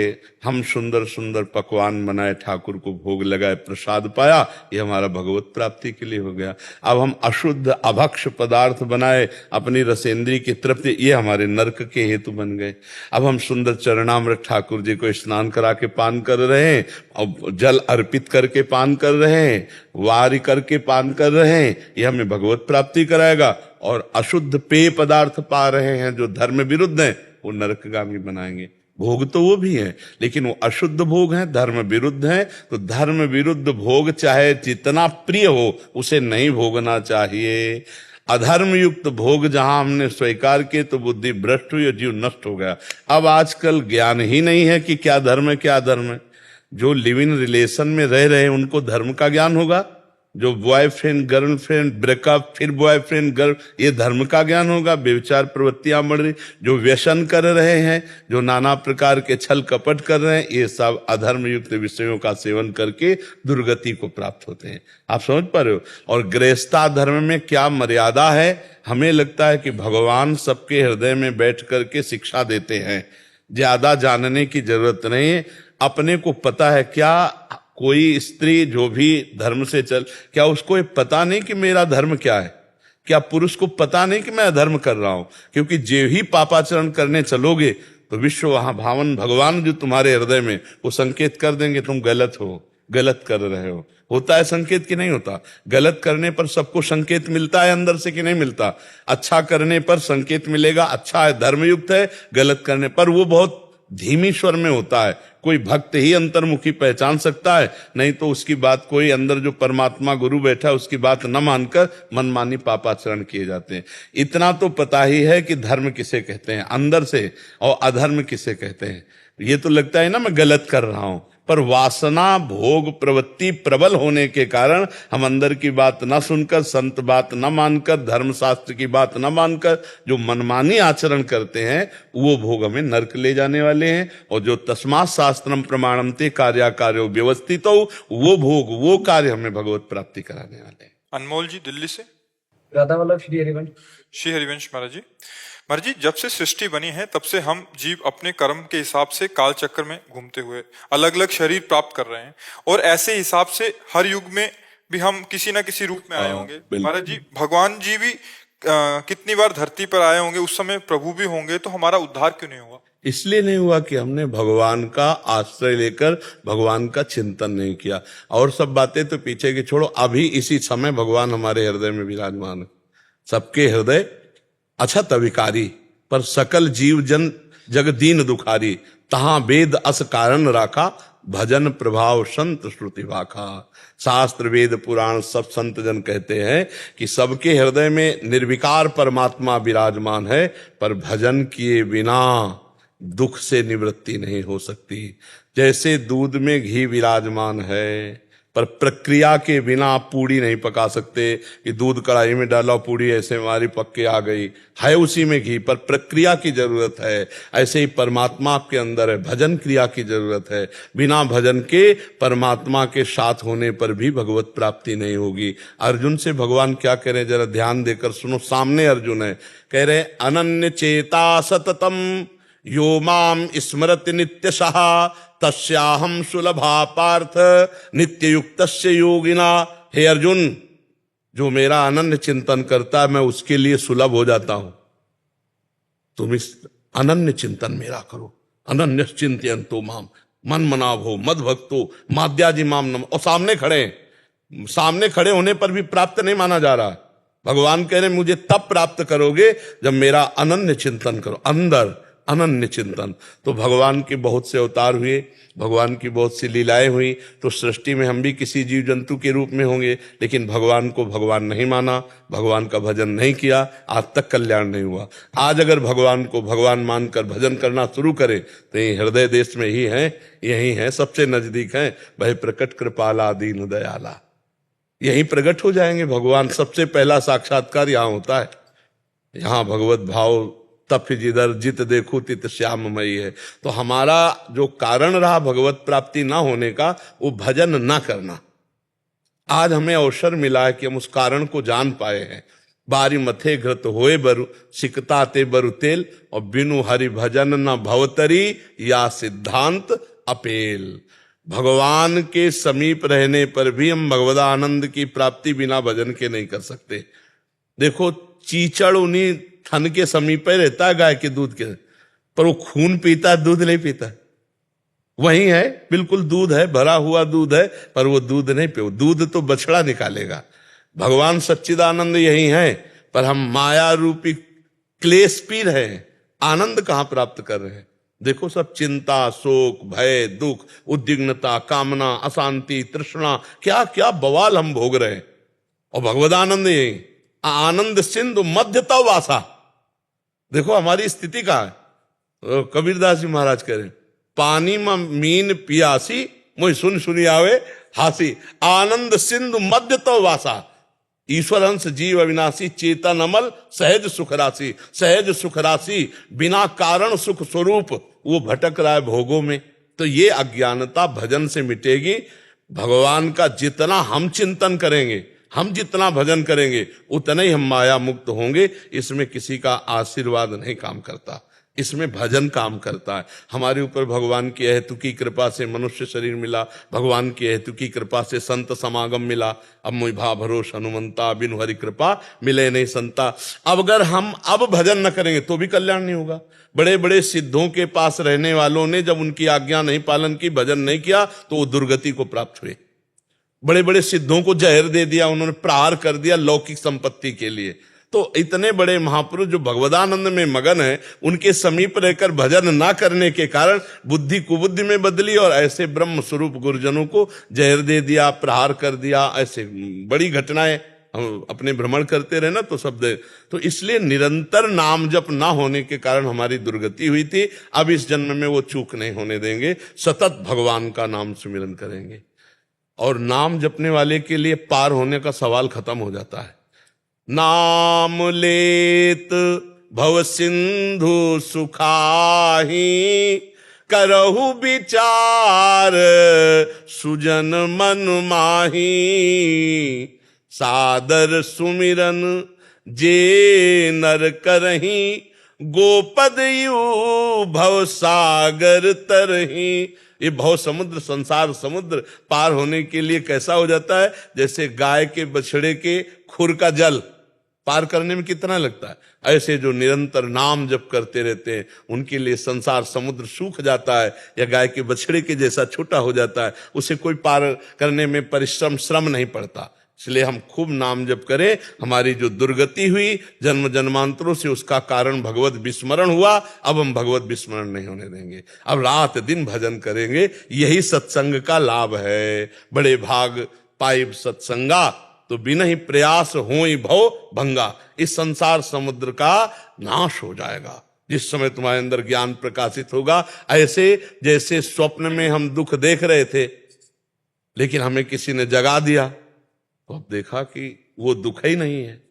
Speaker 2: हम सुंदर सुंदर पकवान बनाए, ठाकुर को भोग लगाए, प्रसाद पाया, ये हमारा भगवत प्राप्ति के लिए हो गया। अब हम अशुद्ध अभक्ष पदार्थ बनाए अपनी रसेंद्री की तृप्ति, ये हमारे नरक के हेतु बन गए। अब हम सुंदर चरणामृत ठाकुर जी को स्नान करा के पान कर रहे हैं, और जल अर्पित करके पान कर रहे हैं, वारी करके पान कर रहे हैं, ये हमें भगवत प्राप्ति कराएगा। और अशुद्ध पेय पदार्थ पा रहे हैं जो धर्म विरुद्ध हैं, वो नरकगामी बनाएंगे। भोग तो वो भी हैं, लेकिन वो अशुद्ध भोग हैं, धर्म विरुद्ध हैं। तो धर्म विरुद्ध भोग चाहे जितना प्रिय हो उसे नहीं भोगना चाहिए। अधर्म युक्त भोग जहां हमने स्वीकार किए तो बुद्धि भ्रष्ट हुई और जीव नष्ट हो गया। अब आजकल ज्ञान ही नहीं है कि क्या धर्म है क्या अधर्म है। जो लिव इन रिलेशन में रह रहे हैं उनको धर्म का ज्ञान होगा, जो बॉयफ्रेंड गर्लफ्रेंड ब्रेकअप फिर बॉयफ्रेंड गर्ल, ये धर्म का ज्ञान होगा। व्यभिचार प्रवृत्तियां बढ़ रही, जो व्यसन कर रहे हैं, जो नाना प्रकार के छल कपट कर रहे हैं, ये सब अधर्म युक्त विषयों का सेवन करके दुर्गति को प्राप्त होते हैं। आप समझ पा रहे हो। और गृहस्था धर्म में क्या मर्यादा है, हमें लगता है कि भगवान सबके हृदय में बैठ करके शिक्षा देते हैं, ज्यादा जानने की जरूरत नहीं है। अपने को पता है। क्या कोई स्त्री जो भी धर्म से चल, क्या उसको ये पता नहीं कि मेरा धर्म क्या है? क्या पुरुष को पता नहीं कि मैं अधर्म कर रहा हूं? क्योंकि जो ही पापाचरण करने चलोगे तो विश्व वहां भावन भगवान जो तुम्हारे हृदय में वो संकेत कर देंगे तुम गलत हो, गलत कर रहे हो। होता है संकेत कि नहीं होता? गलत करने पर सबको संकेत मिलता है अंदर से कि नहीं मिलता? अच्छा करने पर संकेत मिलेगा, अच्छा है, धर्मयुक्त है। गलत करने पर वो बहुत धीमी स्वर में होता है। कोई भक्त ही अंतर्मुखी पहचान सकता है, नहीं तो उसकी बात कोई अंदर जो परमात्मा गुरु बैठा है उसकी बात न मानकर मनमानी पापाचरण किए जाते हैं। इतना तो पता ही है कि धर्म किसे कहते हैं अंदर से और अधर्म किसे कहते हैं। ये तो लगता है ना मैं गलत कर रहा हूं, पर वासना भोग प्रवृत्ति प्रबल होने के कारण हम अंदर की बात न सुनकर, संत बात न मानकर, धर्मशास्त्र की बात न मानकर जो मनमानी आचरण करते हैं वो भोग हमें नरक ले जाने वाले हैं। और जो तस्मात् शास्त्रम प्रमाणम ते कार्याकार्यो व्यवस्थितो, वो भोग वो कार्य हमें भगवत प्राप्ति कराने वाले हैं।
Speaker 1: अनमोल जी दिल्ली से।
Speaker 3: राधा वल्लभ श्री हरिवंश।
Speaker 1: श्री हरिवंश महाराज जी। महाराज जी, जब से सृष्टि बनी है तब से हम जीव अपने कर्म के हिसाब से काल चक्र में घूमते हुए अलग अलग शरीर प्राप्त कर रहे हैं, और ऐसे हिसाब से हर युग में भी हम किसी ना किसी रूप में आए होंगे। महाराज जी, भगवान जी भी कितनी बार धरती पर आए होंगे, उस समय प्रभु भी होंगे, तो हमारा उद्धार क्यों नहीं हुआ?
Speaker 2: इसलिए नहीं हुआ कि हमने भगवान का आश्रय लेकर भगवान का चिंतन नहीं किया। और सब बातें तो पीछे की छोड़ो, अभी इसी समय भगवान हमारे हृदय में विराजमान है। सबके हृदय अछत अविकारी, पर सकल जीव जन जग दीन दुखारी, तहां वेद अस कारण राखा, भजन प्रभाव संत श्रुति वाखा। शास्त्र वेद पुराण सब संत जन कहते हैं कि सबके हृदय में निर्विकार परमात्मा विराजमान है, पर भजन किए बिना दुख से निवृत्ति नहीं हो सकती। जैसे दूध में घी विराजमान है, पर प्रक्रिया के बिना आप पूड़ी नहीं पका सकते कि दूध कढ़ाई में डाला पूड़ी ऐसे हमारी पक के आ गई, है उसी में घी, पर प्रक्रिया की जरूरत है। ऐसे ही परमात्मा आपके अंदर है, भजन क्रिया की जरूरत है। बिना भजन के परमात्मा के साथ होने पर भी भगवत प्राप्ति नहीं होगी। अर्जुन से भगवान क्या कह रहे हैं, जरा ध्यान देकर सुनो। सामने अर्जुन है, कह रहे अनन्य चेता सततम यो माम स्मरति नित्यशः, तस्याहम सुलभा पार्थ नित्य युक्तस्य योगिना। हे अर्जुन, जो मेरा अनन्य चिंतन करता है मैं उसके लिए सुलभ हो जाता हूं। तुम इस अनन्य चिंतन मेरा करो। अनन्य चिंतयन्तो माम मन मनाभो मद भक्तो माद्याजी माम नम। और सामने खड़े होने पर भी प्राप्त नहीं माना जा रहा। भगवान कह रहे मुझे तब प्राप्त करोगे जब मेरा अनन्य चिंतन करो, अंदर अनन्य चिंतन। तो भगवान के बहुत से अवतार हुए, भगवान की बहुत सी लीलाएं हुई, तो सृष्टि में हम भी किसी जीव जंतु के रूप में होंगे, लेकिन भगवान को भगवान नहीं माना, भगवान का भजन नहीं किया, आज तक कल्याण नहीं हुआ। आज अगर भगवान को भगवान मानकर भजन करना शुरू करें तो ये हृदय देश में ही है, यही है, सबसे नजदीक है। वह प्रकट कृपाला दीन दयाला, यही प्रकट हो जाएंगे भगवान। सबसे पहला साक्षात्कार यहाँ होता है। यहाँ भगवत भाव तप जिधर जित देखो तित श्याममयी है। तो हमारा जो कारण रहा भगवत प्राप्ति ना होने का, वो भजन ना करना। आज हमें अवसर मिला है कि हम उस कारण को जान पाए हैं। बारी मथे घृत होए बरु सिकता ते बरु तेल, और बिनु हरि भजन न भवतरी या सिद्धांत अपेल। भगवान के समीप रहने पर भी हम भगवदानंद की प्राप्ति बिना भजन के नहीं कर सकते। देखो, चीचड़ उन्हीं थन के समीप ही रहता है गाय के दूध के, पर वो खून पीता है, दूध नहीं पीता। वही है, बिल्कुल दूध है, भरा हुआ दूध है, पर वो दूध नहीं पी। दूध तो बछड़ा निकालेगा। भगवान सच्चिदानंद यही है, पर हम माया रूपी क्लेश पी रहे हैं, आनंद कहां प्राप्त कर रहे हैं? देखो सब चिंता, शोक, भय, दुख, उद्विग्नता, कामना, अशांति, तृष्णा, क्या क्या बवाल हम भोग रहे हैं। और भगवदानंद ये आनंद सिंधु मध्यता वासा, देखो हमारी स्थिति का है। कबीरदास जी महाराज कह रहे पानी में मीन पियासी मुझे सुन सुनी आवे हासी, आनंद सिंधु मध्य तो वासा, ईश्वर अंश जीव अविनाशी, चेतन अमल सहज सुख राशि, सहज सुख राशि, बिना कारण सुख स्वरूप वो भटक रहा है भोगों में। तो ये अज्ञानता भजन से मिटेगी। भगवान का जितना हम चिंतन करेंगे, हम जितना भजन करेंगे, उतना ही हम माया मुक्त होंगे। इसमें किसी का आशीर्वाद नहीं काम करता, इसमें भजन काम करता है। हमारे ऊपर भगवान की अहेतुकी कृपा से मनुष्य शरीर मिला, भगवान की अहेतुकी कृपा से संत समागम मिला। अब मुझ भा भरोस हनुमंता, बिनु हरि कृपा मिले नहीं संता। अब अगर हम अब भजन न करेंगे तो भी कल्याण नहीं होगा। बड़े बड़े सिद्धों के पास रहने वालों ने जब उनकी आज्ञा नहीं पालन की, भजन नहीं किया, तो वो दुर्गति को प्राप्त हुए। बड़े बड़े सिद्धों को जहर दे दिया, उन्होंने प्रहार कर दिया लौकिक संपत्ति के लिए। तो इतने बड़े महापुरुष जो भगवदानंद में मगन है, उनके समीप रहकर भजन ना करने के कारण बुद्धि कुबुद्धि में बदली और ऐसे ब्रह्म स्वरूप गुरुजनों को जहर दे दिया, प्रहार कर दिया। ऐसे बड़ी घटनाएं हम अपने भ्रमण करते रहे ना तो शब्द। तो इसलिए निरंतर नाम जप ना होने के कारण हमारी दुर्गति हुई थी। अब इस जन्म में वो चूक नहीं होने देंगे, सतत भगवान का नाम सुमिरन करेंगे। और नाम जपने वाले के लिए पार होने का सवाल खत्म हो जाता है। नाम लेत भव सिंधु सुखाही, करहु विचार सुजन मन माही, सादर सुमिरन जे नर करही, गोपद यू भव सागर तरही। ये भव समुद्र, संसार समुद्र पार होने के लिए कैसा हो जाता है? जैसे गाय के बछड़े के खुर का जल पार करने में कितना लगता है, ऐसे जो निरंतर नाम जप करते रहते हैं उनके लिए संसार समुद्र सूख जाता है, या गाय के बछड़े के जैसा छोटा हो जाता है। उसे कोई पार करने में परिश्रम श्रम नहीं पड़ता। इसलिए हम खूब नाम जप करें। हमारी जो दुर्गति हुई जन्म जन्मांतरों से, उसका कारण भगवत विस्मरण हुआ। अब हम भगवत विस्मरण नहीं होने देंगे, अब रात दिन भजन करेंगे। यही सत्संग का लाभ है। बड़े भाग पाइब सत्संगा, तो बिना ही प्रयास होई भव भंगा। इस संसार समुद्र का नाश हो जाएगा जिस समय तुम्हारे अंदर ज्ञान प्रकाशित होगा। ऐसे जैसे स्वप्न में हम दुख देख रहे थे, लेकिन हमें किसी ने जगा दिया, तो अब देखा कि वो दुख ही नहीं है।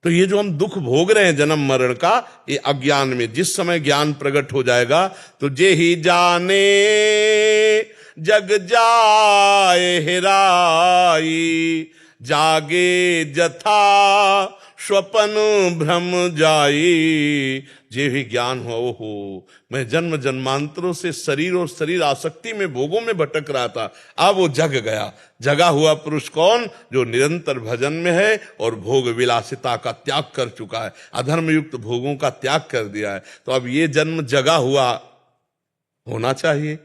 Speaker 2: तो ये जो हम दुख भोग रहे हैं जन्म मरण का, ये अज्ञान में। जिस समय ज्ञान प्रकट हो जाएगा तो जे ही जाने जग जाए हेराई, जागे जथा स्वपन भ्रम जाई। जे भी ज्ञान हो, मैं जन्म जन्मांतरों से शरीर और शरीर आसक्ति में भोगों में भटक रहा था, अब वो जग गया। जगा हुआ पुरुष कौन? जो निरंतर भजन में है और भोग विलासिता का त्याग कर चुका है, अधर्म युक्त भोगों का त्याग कर दिया है। तो अब ये जन्म जगा हुआ होना चाहिए।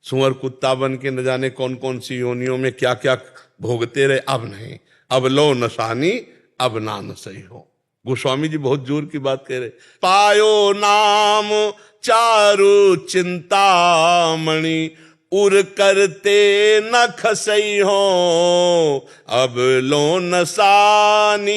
Speaker 2: सुअर कुत्ता बन के न जाने कौन कौन सी योनियों में क्या क्या भोगते रहे। अब नहीं, अब लो नशानी अब ना न सही हो। गोस्वामी जी बहुत जोर की बात कह रहे। पायो नाम चारु चिंतामणि, उर करते न खसई हो, अब लो नसानी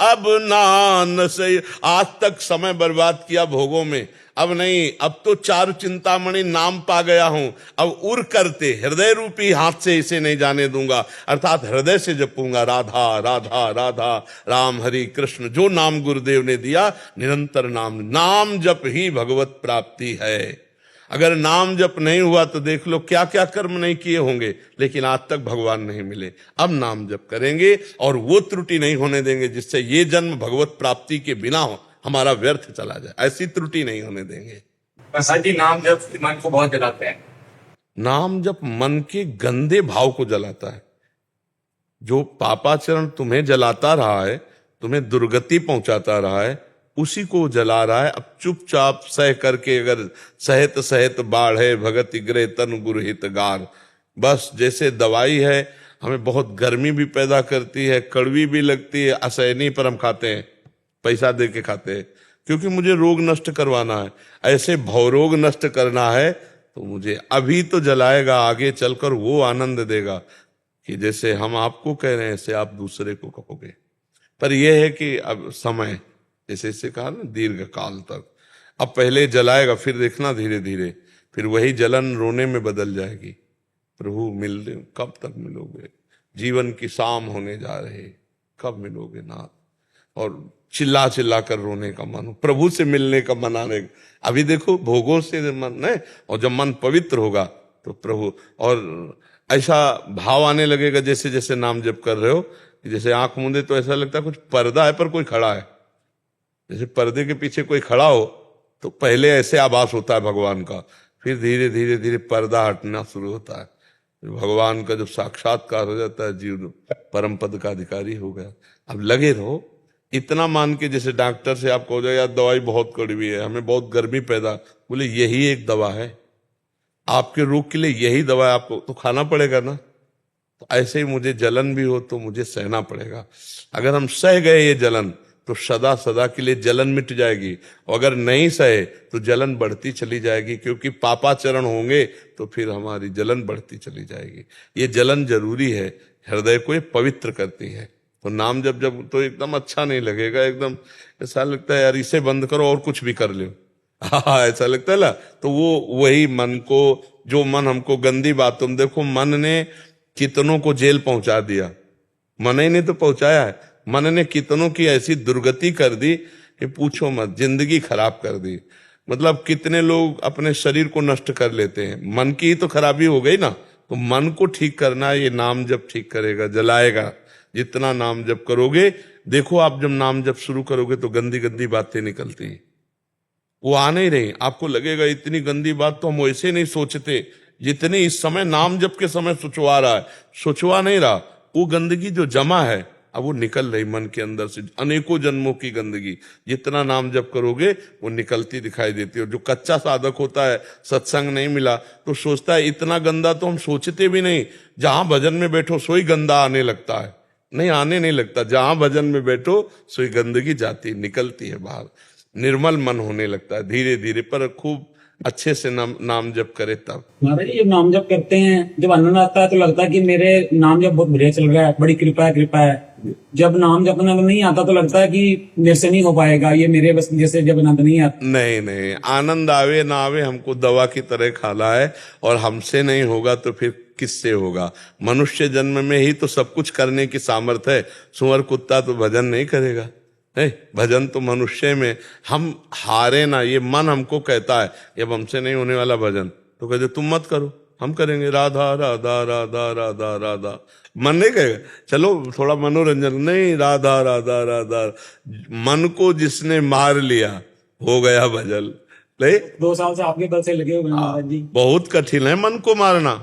Speaker 2: अब ना न सही। आज तक समय बर्बाद किया भोगों में, अब नहीं, अब तो चारु चिंतामणि नाम पा गया हूं। अब उर करते, हृदय रूपी हाथ से इसे नहीं जाने दूंगा, अर्थात हृदय से जपूंगा राधा राधा राधा, राम हरि कृष्ण। जो नाम गुरुदेव ने दिया, निरंतर नाम, नाम जप ही भगवत प्राप्ति है। अगर नाम जप नहीं हुआ तो देख लो क्या क्या कर्म नहीं किए होंगे, लेकिन आज तक भगवान नहीं मिले। अब नाम जप करेंगे और वो त्रुटि नहीं होने देंगे जिससे ये जन्म भगवत प्राप्ति के बिना हो हमारा व्यर्थ चला जाए। ऐसी त्रुटि नहीं होने देंगे।
Speaker 3: प्रसाद जी, नाम जप मन को बहुत जलाते हैं।
Speaker 2: नाम जप मन के गंदे भाव को जलाता है। जो पापाचरण तुम्हें जलाता रहा है, तुम्हें दुर्गति पहुंचाता रहा है, उसी को जला रहा है। अब चुपचाप सह करके, अगर सहत सहत बाढ़ है भगत ग्रह तन गुरहित गार। बस जैसे दवाई है, हमें बहुत गर्मी भी पैदा करती है, कड़वी भी लगती है, असहनीय, पर हम खाते हैं, पैसा दे के खाते हैं। क्योंकि मुझे रोग नष्ट करवाना है। ऐसे भवरोग नष्ट करना है तो मुझे अभी तो जलाएगा, आगे चलकर वो आनंद देगा कि जैसे हम आपको कह रहे हैं ऐसे आप दूसरे को कहोगे। पर यह है कि अब समय, जैसे इससे कहा ना, दीर्घ काल तक। अब पहले जलाएगा, फिर देखना धीरे धीरे फिर वही जलन रोने में बदल जाएगी। प्रभु मिल कब तक मिलोगे, जीवन की शाम होने जा रहे, कब मिलोगे नाथ। और चिल्ला चिल्ला कर रोने का मन, प्रभु से मिलने का मन आने। अभी देखो भोगों से मन है, और जब मन पवित्र होगा तो प्रभु, और ऐसा भाव आने लगेगा जैसे जैसे नाम जप कर रहे हो, जैसे आंख मूंदे तो ऐसा लगता है कुछ पर्दा है पर कोई खड़ा है। जैसे पर्दे के पीछे कोई खड़ा हो तो पहले ऐसे आभास होता है भगवान का, फिर धीरे धीरे धीरे पर्दा हटना शुरू होता है। भगवान का जब साक्षात्कार हो जाता है, जीव परम पद का अधिकारी हो गया। अब लगे रहो, इतना मान के, जैसे डॉक्टर से आप कहो यार दवाई बहुत कड़वी है, हमें बहुत गर्मी पैदा, बोले यही एक दवा है आपके रोग के लिए, यही दवा है, आपको तो खाना पड़ेगा ना। तो ऐसे ही मुझे जलन भी हो तो मुझे सहना पड़ेगा। अगर हम सह गए ये जलन तो सदा सदा के लिए जलन मिट जाएगी, और अगर नहीं सहे तो जलन बढ़ती चली जाएगी, क्योंकि पापाचरण होंगे तो फिर हमारी जलन बढ़ती चली जाएगी। ये जलन जरूरी है, हृदय को ये पवित्र करती है। तो नाम जब जब तो एकदम अच्छा नहीं लगेगा, एकदम ऐसा लगता है यार इसे बंद करो और कुछ भी कर लो, हाँ ऐसा लगता है ना। तो वो वही मन को, जो मन हमको गंदी बात, तुम देखो मन ने कितनों को जेल पहुंचा दिया, मन ही ने तो पहुंचाया है। मन ने कितनों की ऐसी दुर्गति कर दी कि पूछो मत, जिंदगी खराब कर दी। मतलब कितने लोग अपने शरीर को नष्ट कर लेते हैं, मन की ही तो खराबी हो गई ना। तो मन को ठीक करना ये नाम जब ठीक करेगा, जलाएगा। जितना नाम जप करोगे, देखो आप जब नाम जप शुरू करोगे तो गंदी गंदी बातें निकलती हैं, वो आ नहीं रही। आपको लगेगा इतनी गंदी बात तो हम वैसे नहीं सोचते जितनी इस समय नाम जप के समय सोचवा रहा है। सोचवा नहीं रहा, वो गंदगी जो जमा है अब वो निकल रही मन के अंदर से, अनेकों जन्मों की गंदगी जितना नाम जप करोगे वो निकलती दिखाई देती है। जो कच्चा साधक होता है, सत्संग नहीं मिला तो सोचता है इतना गंदा तो हम सोचते भी नहीं, जहां भजन में बैठो सोई गंदा आने लगता है। नहीं, आने नहीं लगता, जहां भजन में बैठो सोई गंदगी जाती निकलती है बाहर, निर्मल मन होने लगता है धीरे धीरे। पर खूब अच्छे से नाम जप करे तब।
Speaker 4: महाराज जब नाम जप करते हैं, जब आनंद आता है तो लगता है कि मेरे नाम जप बहुत बढ़िया चल रहा है, बड़ी कृपा है कृपा है। जब नाम जप आनंद नहीं आता तो लगता है कि मेरे से नहीं हो पाएगा, ये मेरे बस जैसे जब आनंद नहीं आता।
Speaker 2: नहीं, आनंद आवे ना आवे हमको दवा की तरह खाना है, और हमसे नहीं होगा तो फिर किससे होगा। मनुष्य जन्म में ही तो सब कुछ करने की सामर्थ्य है, सुअर कुत्ता तो भजन नहीं करेगा। भजन तो मनुष्य में, हम हारे ना। ये मन हमको कहता है अब हमसे नहीं होने वाला भजन, तो कहते तुम मत करो, हम करेंगे, राधा राधा राधा राधा राधा। मन नहीं कहेगा चलो थोड़ा मनोरंजन, नहीं, राधा राधा राधा। मन को जिसने मार लिया हो गया भजन। नहीं,
Speaker 4: 2 साल से आपके बल से लगे हुए महाराज जी।
Speaker 2: बहुत कठिन है मन को मारना।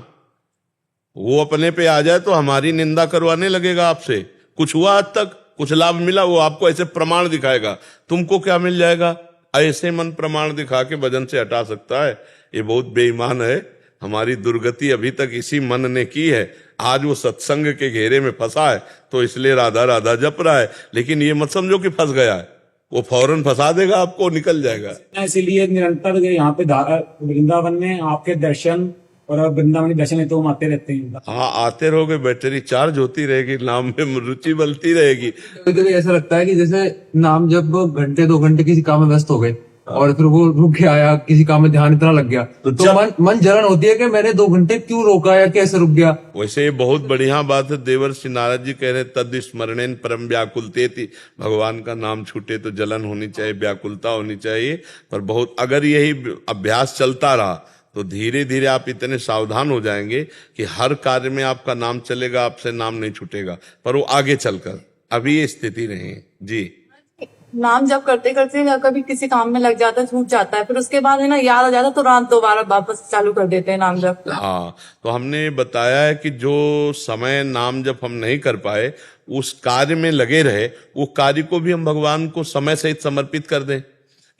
Speaker 2: वो अपने पे आ जाए तो हमारी निंदा करवाने लगेगा आपसे। कुछ हुआ आज तक, कुछ लाभ मिला, वो आपको ऐसे प्रमाण दिखाएगा। तुमको क्या मिल जाएगा? ऐसे मन प्रमाण दिखा के भजन से हटा सकता है। ये बहुत बेईमान है। हमारी दुर्गति अभी तक इसी मन ने की है। आज वो सत्संग के घेरे में फंसा है तो इसलिए राधा राधा जप रहा है, लेकिन ये मत समझो कि फंस गया है, वो फौरन फंसा देगा आपको, निकल जाएगा।
Speaker 4: इसीलिए निरंतर यहाँ पे वृंदावन में आपके दर्शन और वृंदावन के दर्शन है तो हम आते रहते हैं।
Speaker 2: हाँ, आते रहोगे, बैटरी चार्ज होती रहेगी, नाम में रुचि बढ़ती रहेगी।
Speaker 5: कभी कभी ऐसा लगता है कि जैसे नाम जब घंटे 2 घंटे किसी काम में व्यस्त हो गए और फिर वो रुक गया या किसी काम में ध्यान इतना लग गया तो मन जलन होती है कि मैंने 2 घंटे क्यों रोका या कैसे रुक गया।
Speaker 2: वैसे बहुत बढ़िया बात है। देवर्षि नारद जी कह रहे तद स्मरणेन परम व्याकुलतेति, भगवान का नाम छूटे तो जलन होनी चाहिए, व्याकुलता होनी चाहिए। पर बहुत अगर यही अभ्यास चलता रहा तो धीरे धीरे आप इतने सावधान हो जाएंगे कि हर कार्य में आपका नाम चलेगा, आपसे नाम नहीं छूटेगा। पर वो आगे चलकर, अभी ये स्थिति नहीं है जी।
Speaker 6: नाम जब करते करते कभी किसी काम में लग जाता है, छूट जाता है, फिर उसके बाद है ना याद आ जाता है तो रात दोबारा वापस चालू कर देते हैं नाम जप।
Speaker 2: हाँ, तो हमने बताया है कि जो समय नाम जप हम नहीं कर पाए, उस कार्य में लगे रहे, वो कार्य को भी हम भगवान को समय सहित समर्पित कर दें।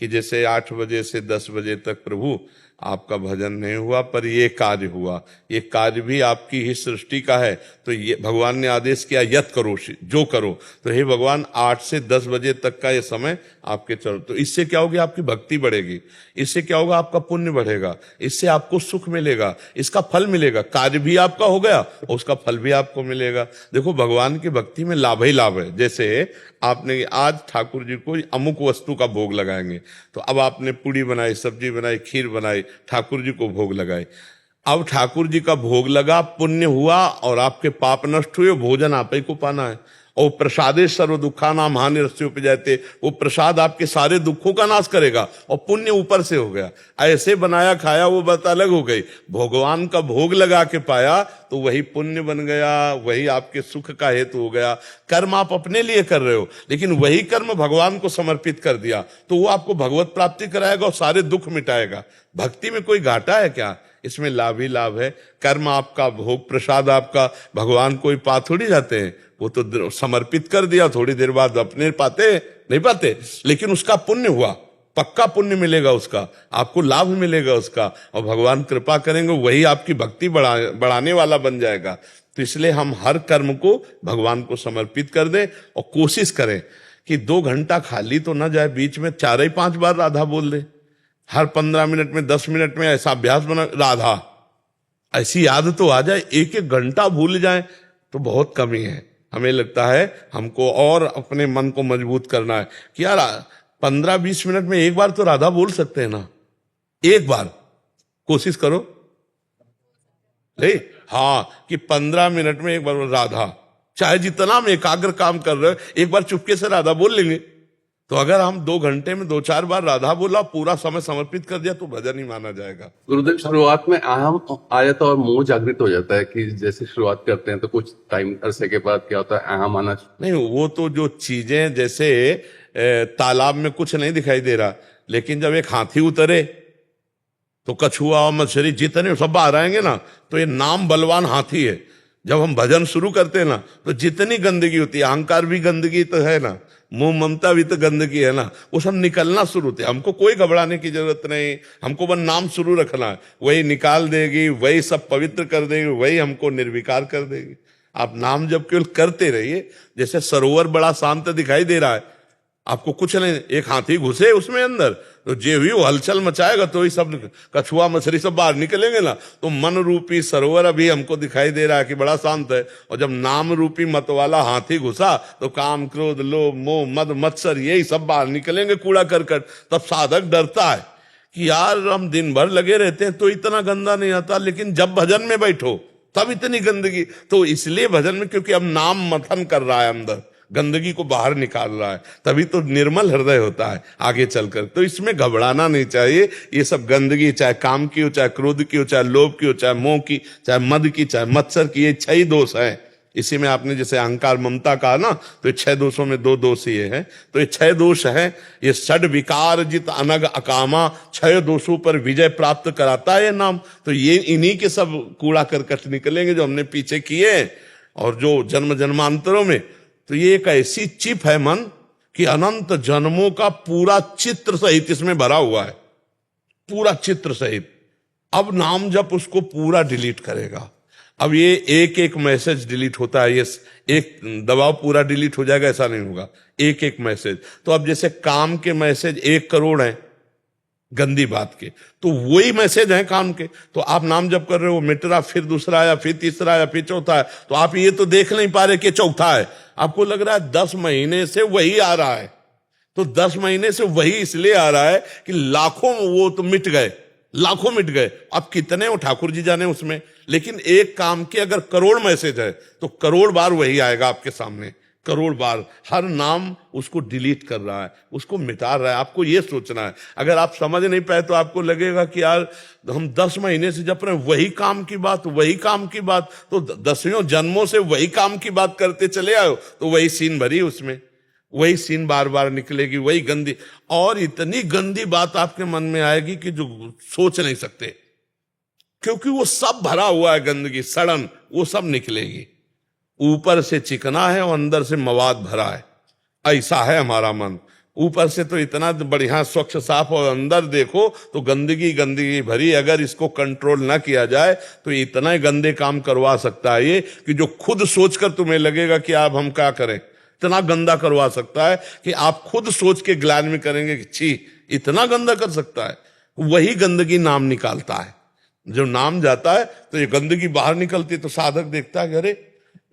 Speaker 2: कि जैसे 8 बजे से 10 बजे तक प्रभु आपका भजन नहीं हुआ, पर ये कार्य हुआ। ये कार्य भी आपकी ही सृष्टि का है। तो ये भगवान ने आदेश किया यत करो, जो करो। तो हे भगवान 8 से 10 बजे तक का ये समय आपके चलो। तो इससे क्या होगी? आपकी भक्ति बढ़ेगी। इससे क्या होगा? आपका पुण्य बढ़ेगा। इससे आपको सुख मिलेगा, इसका फल मिलेगा। कार्य भी आपका हो गया और उसका फल भी आपको मिलेगा। देखो, भगवान की भक्ति में लाभ ही लाभ है। जैसे आपने आज ठाकुर जी को अमुक वस्तु का भोग लगाएंगे, तो अब आपने पूड़ी बनाई, सब्जी बनाई, खीर बनाई, ठाकुर जी को भोग लगाई। अब ठाकुर जी का भोग लगा, पुण्य हुआ और आपके पाप नष्ट हुए। भोजन आप ही को पाना है। और प्रसादे सर्व दुखा नाम हानि रस्सी उपजाते, वो प्रसाद आपके सारे दुखों का नाश करेगा और पुण्य ऊपर से हो गया। ऐसे बनाया खाया वो बात अलग हो गई। भगवान का भोग लगा के पाया तो वही पुण्य बन गया, वही आपके सुख का हेतु हो गया। कर्म आप अपने लिए कर रहे हो, लेकिन वही कर्म भगवान को समर्पित कर दिया तो वो आपको भगवत प्राप्ति कराएगा और सारे दुख मिटाएगा। भक्ति में कोई घाटा है क्या? इसमें लाभ ही लाभ है। कर्म आपका, भोग प्रसाद आपका, भगवान कोई पा थोड़ी जाते हैं। वो तो समर्पित कर दिया, थोड़ी देर बाद अपने पाते नहीं पाते, लेकिन उसका पुण्य हुआ, पक्का पुण्य मिलेगा, उसका आपको लाभ मिलेगा उसका। और भगवान कृपा करेंगे, वही आपकी भक्ति बढ़ाने वाला बन जाएगा। तो इसलिए हम हर कर्म को भगवान को समर्पित कर दें और कोशिश करें कि 2 घंटा खाली तो ना जाए, बीच में 4 या 5 बार राधा बोल दे। हर 15 मिनट में, 10 मिनट में ऐसा अभ्यास बना, राधा ऐसी याद तो आ जाए। 1-1 घंटा भूल जाए तो बहुत कमी है। हमें लगता है हमको और अपने मन को मजबूत करना है कि यार 15-20 मिनट में एक बार तो राधा बोल सकते हैं ना। एक बार कोशिश करो, नहीं हाँ, कि 15 मिनट में एक बार राधा, चाहे जितना हम एकाग्र काम कर रहे हो, एक बार चुपके से राधा बोल लेंगे। तो अगर हम 2 घंटे में 2-4 बार राधा बोला, पूरा समय समर्पित कर दिया, तो भजन ही माना जाएगा।
Speaker 7: गुरुदेव, शुरुआत में अहम आ जाता है और मोह जागृत हो जाता है कि जैसे शुरुआत करते हैं तो कुछ टाइम अरसे के बाद क्या होता है, अहम आना।
Speaker 2: नहीं, वो तो जो चीजें, जैसे तालाब में कुछ नहीं दिखाई दे रहा, लेकिन जब एक हाथी उतरे तो कछुआ और मछली जितने सब बाहर आएंगे ना, तो ये नाम बलवान हाथी है। जब हम भजन शुरू करते हैं ना, तो जितनी गंदगी होती है, अहंकार भी गंदगी तो है ना, मोह ममता भी तो गंदगी है ना, वो सब निकलना शुरू होते। हमको कोई घबराने की जरूरत नहीं, हमको बस नाम शुरू रखना है, वही निकाल देगी, वही सब पवित्र कर देगी, वही हमको निर्विकार कर देगी। आप नाम जब केवल करते रहिए। जैसे सरोवर बड़ा शांत दिखाई दे रहा है, आपको कुछ नहीं, एक हाथी घुसे उसमें अंदर, तो जे हुई वो हलचल मचाएगा, तो ही सब कछुआ मछली सब बाहर निकलेंगे ना। तो मन रूपी सरोवर अभी हमको दिखाई दे रहा है कि बड़ा शांत है, और जब नाम रूपी मत वाला हाथी घुसा तो काम, क्रोध, लोभ, मोह, मद, मत्सर यही सब बाहर निकलेंगे, कूड़ा करकट। तब साधक डरता है कि यार हम दिन भर लगे रहते हैं तो इतना गंदा नहीं आता, लेकिन जब भजन में बैठो तब इतनी गंदगी। तो इसलिए भजन में, क्योंकि अब नाम मथन कर रहा है, अंदर गंदगी को बाहर निकाल रहा है, तभी तो निर्मल हृदय होता है आगे चलकर। तो इसमें घबराना नहीं चाहिए। ये सब गंदगी, चाहे काम की हो, चाहे क्रोध की हो, चाहे लोभ की हो, चाहे मोह की, चाहे मद की, चाहे मत्सर की, ये 6 दोष है। इसी में आपने जैसे अहंकार ममता कहा ना, तो 6 दोषों में 2 दोष ये है। तो ये 6 दोष है। ये षड विकार जित अनग अकामा, 6 दोषों पर विजय प्राप्त कराता है ये नाम। तो ये इन्हीं के सब कूड़ा करकट निकलेंगे जो हमने पीछे किए और जो जन्म जन्मांतरों में। तो ये एक ऐसी चिप है मन कि अनंत जन्मों का पूरा चित्र सहित इसमें भरा हुआ है, पूरा चित्र सहित। अब नाम जप उसको पूरा डिलीट करेगा। अब ये एक मैसेज डिलीट होता है, ये एक दबाव पूरा डिलीट हो जाएगा, ऐसा नहीं होगा। एक मैसेज। तो अब जैसे काम के मैसेज 1 करोड़ हैं गंदी बात के, तो वही मैसेज है काम के। तो आप नाम जप कर रहे हो, मिट रहा, फिर दूसरा आया, फिर तीसरा आया, फिर चौथा है। तो आप ये तो देख नहीं पा रहे कि चौथा है, आपको लग रहा है 10 महीने से वही आ रहा है। तो 10 महीने से वही इसलिए आ रहा है कि लाखों वो तो मिट गए, लाखों मिट गए। अब कितने वो ठाकुर जी जाने उसमें, लेकिन एक काम के अगर करोड़ मैसेज है तो करोड़ बार वही आएगा आपके सामने, करोड़ बार। हर नाम उसको डिलीट कर रहा है, उसको मिटा रहा है। आपको ये सोचना है। अगर आप समझ नहीं पाए तो आपको लगेगा कि यार हम 10 महीने से जप रहे हैं वही काम की बात, वही काम की बात, तो 10 जन्मों से वही काम की बात करते चले आए, तो वही सीन भरी उसमें, वही सीन बार बार निकलेगी, वही गंदी। और इतनी गंदी बात आपके मन में आएगी कि जो सोच नहीं सकते, क्योंकि वो सब भरा हुआ है गंदगी, सड़न, वो सब निकलेगी। ऊपर से चिकना है और अंदर से मवाद भरा है, ऐसा है हमारा मन। ऊपर से तो इतना बढ़िया स्वच्छ साफ और अंदर देखो तो गंदगी गंदगी भरी। अगर इसको कंट्रोल ना किया जाए तो इतना ही गंदे काम करवा सकता है ये कि जो खुद सोचकर तुम्हें लगेगा कि आप हम क्या करें, इतना गंदा करवा सकता है कि आप खुद सोच के ग्लानि में करेंगे कि छी इतना गंदा कर सकता है। वही गंदगी नाम निकालता है। जब नाम जाता है तो ये गंदगी बाहर निकलती है तो साधक देखता है कि अरे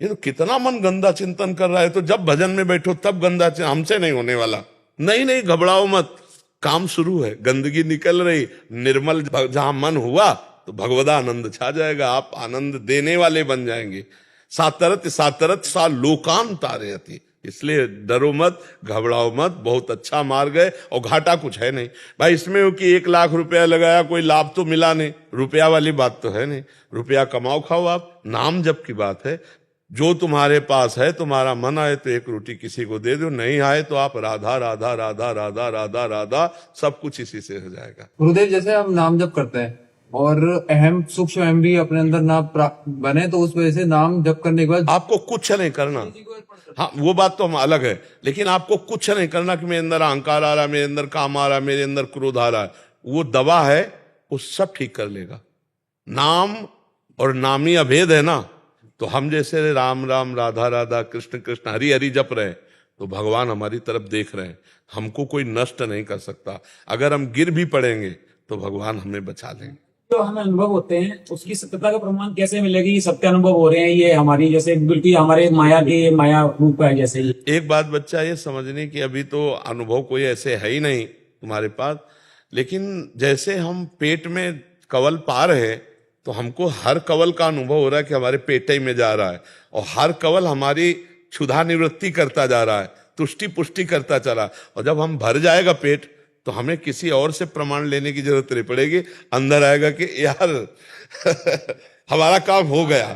Speaker 2: ये तो कितना मन गंदा चिंतन कर रहा है, तो जब भजन में बैठो तब गंदा हमसे नहीं होने वाला। नहीं नहीं, घबराओ मत, काम शुरू है, गंदगी निकल रही, निर्मल जहां मन हुआ तो भगवदा आनंद छा जाएगा, आप आनंद देने वाले बन जाएंगे। सातरत सातरत सा लोकान तारयति, इसलिए डरो मत, घबराओ मत, बहुत अच्छा मार्ग है और घाटा कुछ है नहीं भाई इसमें हो कि 1 लाख रुपया लगाया, कोई लाभ तो मिला नहीं, रुपया वाली बात तो है नहीं। रुपया कमाओ खाओ आप, नाम जप की बात है। जो तुम्हारे पास है, तुम्हारा मन आए तो 1 रोटी किसी को दे दो, नहीं आए तो आप राधा राधा राधा राधा राधा राधा, सब कुछ इसी से हो जाएगा।
Speaker 5: गुरुदेव, जैसे हम नाम जप करते हैं और अहम सूक्ष्म अहम भी अपने अंदर ना बने, तो उस वजह से नाम जप करने के बाद
Speaker 2: आपको कुछ नहीं करना। हाँ, वो बात तो हम अलग है, लेकिन आपको कुछ नहीं करना कि मेरे अंदर अहंकार आ रहा, मेरे अंदर काम आ रहा, मेरे अंदर क्रोध आ रहा है, वो दवा है, वो सब ठीक कर लेगा। नाम और नामी अभेद है ना, तो हम जैसे राम राम राधा राधा कृष्ण कृष्ण हरि हरि जप रहे हैं तो भगवान हमारी तरफ देख रहे हैं, हमको कोई नष्ट नहीं कर सकता। अगर हम गिर भी पड़ेंगे तो भगवान हमें बचा लेंगे।
Speaker 4: जो हमें अनुभव होते हैं उसकी सत्यता का प्रमाण कैसे मिलेगी? सत्य अनुभव हो रहे हैं ये हमारी, जैसे बिल्कुल हमारे माया रूप है जैसे ही।
Speaker 2: एक बात बच्चा ये समझने की, अभी तो अनुभव कोई ऐसे है ही नहीं तुम्हारे पास, लेकिन जैसे हम पेट में कवल पा रहे हैं तो हमको हर कवल का अनुभव हो रहा है कि हमारे पेट ही में जा रहा है, और हर कवल हमारी क्षुधा निवृत्ति करता जा रहा है, तुष्टि पुष्टि करता चला। और जब हम भर जाएगा पेट तो हमें किसी और से प्रमाण लेने की जरूरत नहीं पड़ेगी, अंदर आएगा कि यार हमारा काम हो गया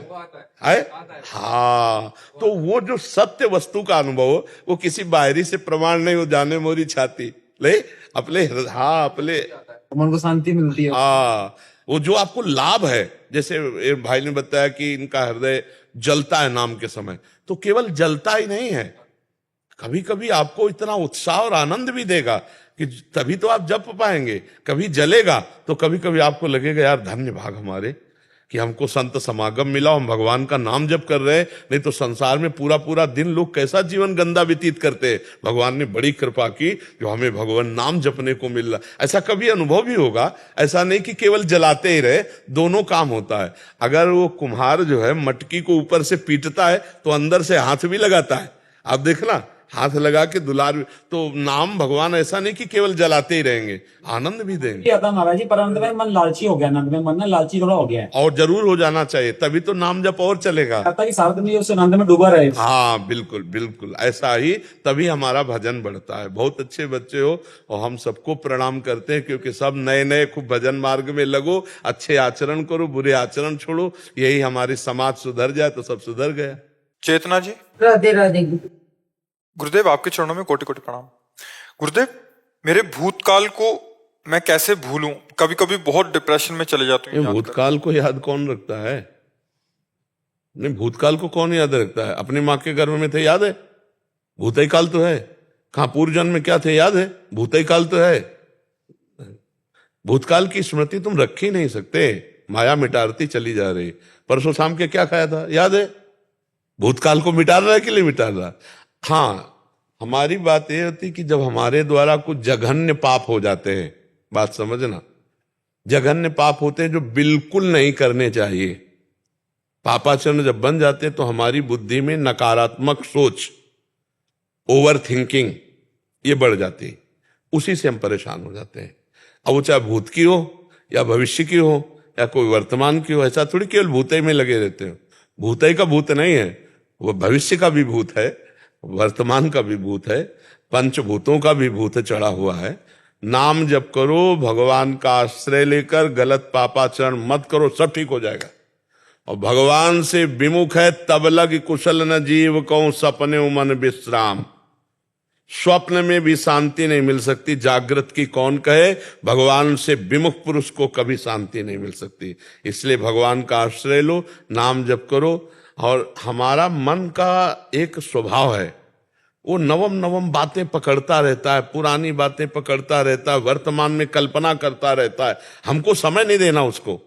Speaker 2: है। हाँ, तो वो जो सत्य वस्तु का अनुभव हो, वो किसी बाहरी से प्रमाण नहीं हो, जाने मोरी छाती ले अपने, हाँ अपने
Speaker 5: मन को शांति मिलती है।
Speaker 2: हाँ, वो जो आपको लाभ है, जैसे एक भाई ने बताया कि इनका हृदय जलता है नाम के समय, तो केवल जलता ही नहीं है, कभी कभी आपको इतना उत्साह और आनंद भी देगा कि तभी तो आप जप पाएंगे। कभी जलेगा तो कभी कभी आपको लगेगा यार धन्य भाग हमारे कि हमको संत समागम मिला, हम भगवान का नाम जप कर रहे हैं, नहीं तो संसार में पूरा पूरा दिन लोग कैसा जीवन गंदा व्यतीत करते हैं। भगवान ने बड़ी कृपा की जो हमें भगवान नाम जपने को मिल रहा। ऐसा कभी अनुभव भी होगा, ऐसा नहीं कि केवल जलाते ही रहे, दोनों काम होता है। अगर वो कुम्हार जो है मटकी को ऊपर से पीटता है तो अंदर से हाथ भी लगाता है, आप देखना, हाथ लगा के दुलार। तो नाम भगवान ऐसा नहीं कि केवल जलाते ही रहेंगे, आनंद भी देंगे।
Speaker 4: आता महाराज जी, पर अंत में मन लालची हो गया, नंद में मन ना लालची थोड़ा हो गया है,
Speaker 2: और जरूर हो जाना चाहिए, तभी तो नाम जप और चलेगा।
Speaker 4: कि सारद में उस आनंद में डूबा रहे।
Speaker 2: हाँ बिल्कुल बिल्कुल, ऐसा ही तभी हमारा भजन बढ़ता है। बहुत अच्छे बच्चे हो और हम सबको प्रणाम करते हैं, क्योंकि सब नए नए खूब भजन मार्ग में लगो, अच्छे आचरण करो, बुरे आचरण छोड़ो, यही हमारी समाज सुधर जाए तो सब सुधर गया।
Speaker 1: चेतना जी।
Speaker 6: राधे राधे।
Speaker 1: गुरुदेव, आपके चरणों में कोटि कोटि प्रणाम। गुरुदेव, मेरे भूतकाल को मैं कैसे भूलूं? कभी कभी बहुत डिप्रेशन में चले जाता हूं।
Speaker 2: भूतकाल को याद कौन रखता है? नहीं, भूतकाल को कौन याद रखता है? अपनी माँ के गर्भ में थे, याद है? भूतई काल तो है। कहां पूर्व जन्म में क्या थे, याद है? भूतई काल तो है। भूतकाल की स्मृति तुम रख ही नहीं सकते, माया मिटारती चली जा रही। परसों शाम के क्या खाया था, याद है? भूतकाल को मिटा रहा है कि नहीं मिटा रहा? हाँ, हमारी बात यह होती कि जब हमारे द्वारा कुछ जघन्य पाप हो जाते हैं, बात समझना, जघन्य पाप होते हैं जो बिल्कुल नहीं करने चाहिए, पापाचरण जब बन जाते हैं तो हमारी बुद्धि में नकारात्मक सोच, ओवर थिंकिंग, ये बढ़ जाती है, उसी से हम परेशान हो जाते हैं। अब वो चाहे भूत की हो या भविष्य की हो या कोई वर्तमान की हो, ऐसा थोड़ी केवल भूतई में लगे रहते हो। भूतई का भूत नहीं है, वो भविष्य का भी भूत है, वर्तमान का भी भूत है, पंचभूतों का भी भूत चढ़ा हुआ है। नाम जप करो, भगवान का आश्रय लेकर गलत पापाचरण मत करो, सब ठीक हो जाएगा। और भगवान से विमुख है तब लग कुशल न जीव को, सपने मन विश्राम। स्वप्न में भी शांति नहीं मिल सकती, जागृत की कौन कहे, भगवान से विमुख पुरुष को कभी शांति नहीं मिल सकती। इसलिए भगवान का आश्रय लो, नाम जप करो। और हमारा मन का एक स्वभाव है, वो नवम नवम बातें पकड़ता रहता है, पुरानी बातें पकड़ता रहता है, वर्तमान में कल्पना करता रहता है। हमको समय नहीं देना उसको,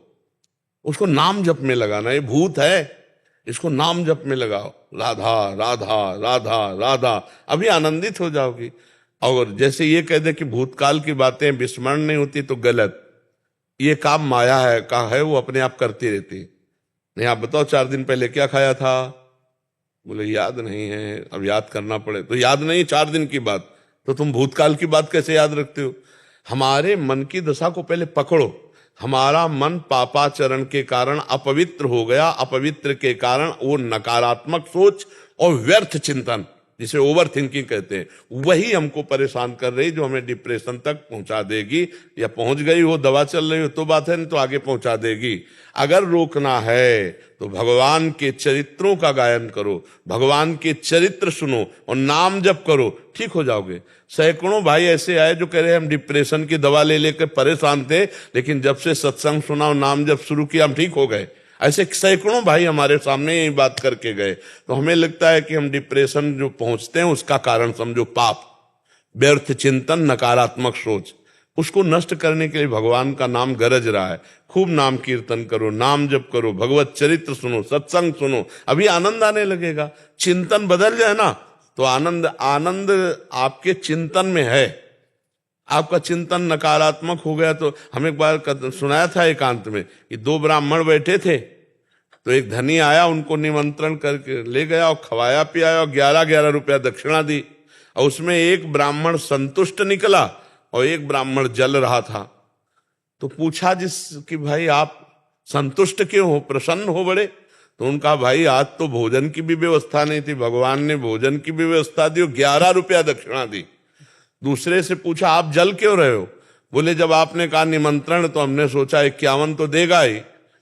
Speaker 2: उसको नाम जप में लगाना। ये भूत है, इसको नाम जप में लगाओ, राधा राधा राधा राधा, अभी आनंदित हो जाओगी। और जैसे ये कह दे कि भूतकाल की बातें विस्मरण नहीं होती तो गलत, ये काम माया है का है, वो अपने आप करती रहती। नहीं आप बताओ 4 दिन पहले क्या खाया था? बोले याद नहीं है, अब याद करना पड़े। तो याद नहीं 4 दिन की बात, तो तुम भूतकाल की बात कैसे याद रखते हो? हमारे मन की दशा को पहले पकड़ो। हमारा मन पापाचरण के कारण अपवित्र हो गया, अपवित्र के कारण वो नकारात्मक सोच और व्यर्थ चिंतन, जिसे ओवर थिंकिंग कहते हैं, वही हमको परेशान कर रही, जो हमें डिप्रेशन तक पहुंचा देगी। या पहुंच गई हो, दवा चल रही हो तो बात है, नहीं तो आगे पहुंचा देगी। अगर रोकना है तो भगवान के चरित्रों का गायन करो, भगवान के चरित्र सुनो और नाम जप करो, ठीक हो जाओगे। सैकड़ों भाई ऐसे आए जो कह रहे हम डिप्रेशन की दवा ले लेकर परेशान थे, लेकिन जब से सत्संग सुना और नाम जप शुरू किया हम ठीक हो गए। ऐसे सैकड़ों भाई हमारे सामने यही बात करके गए। तो हमें लगता है कि हम डिप्रेशन जो पहुंचते हैं उसका कारण समझो पाप, व्यर्थ चिंतन, नकारात्मक सोच। उसको नष्ट करने के लिए भगवान का नाम गरज रहा है। खूब नाम कीर्तन करो, नाम जप करो, भगवत चरित्र सुनो, सत्संग सुनो, अभी आनंद आने लगेगा। चिंतन बदल जाए ना तो आनंद आनंद आपके चिंतन में है। आपका चिंतन नकारात्मक हो गया तो हम एक बार सुनाया था एकांत में कि 2 ब्राह्मण बैठे थे, तो एक धनी आया, उनको निमंत्रण करके ले गया और खवाया पियाया और 11-11 रुपया दक्षिणा दी। और उसमें एक ब्राह्मण संतुष्ट निकला और एक ब्राह्मण जल रहा था। तो पूछा कि भाई आप संतुष्ट क्यों हो, प्रसन्न हो बड़े? तो उनका भाई आज तो भोजन की भी व्यवस्था नहीं थी, भगवान ने भोजन की भी व्यवस्था दी और 11 रुपया दक्षिणा दी। दूसरे से पूछा आप जल क्यों रहे हो? बोले जब आपने कहा निमंत्रण तो हमने सोचा 51 तो देगा ही,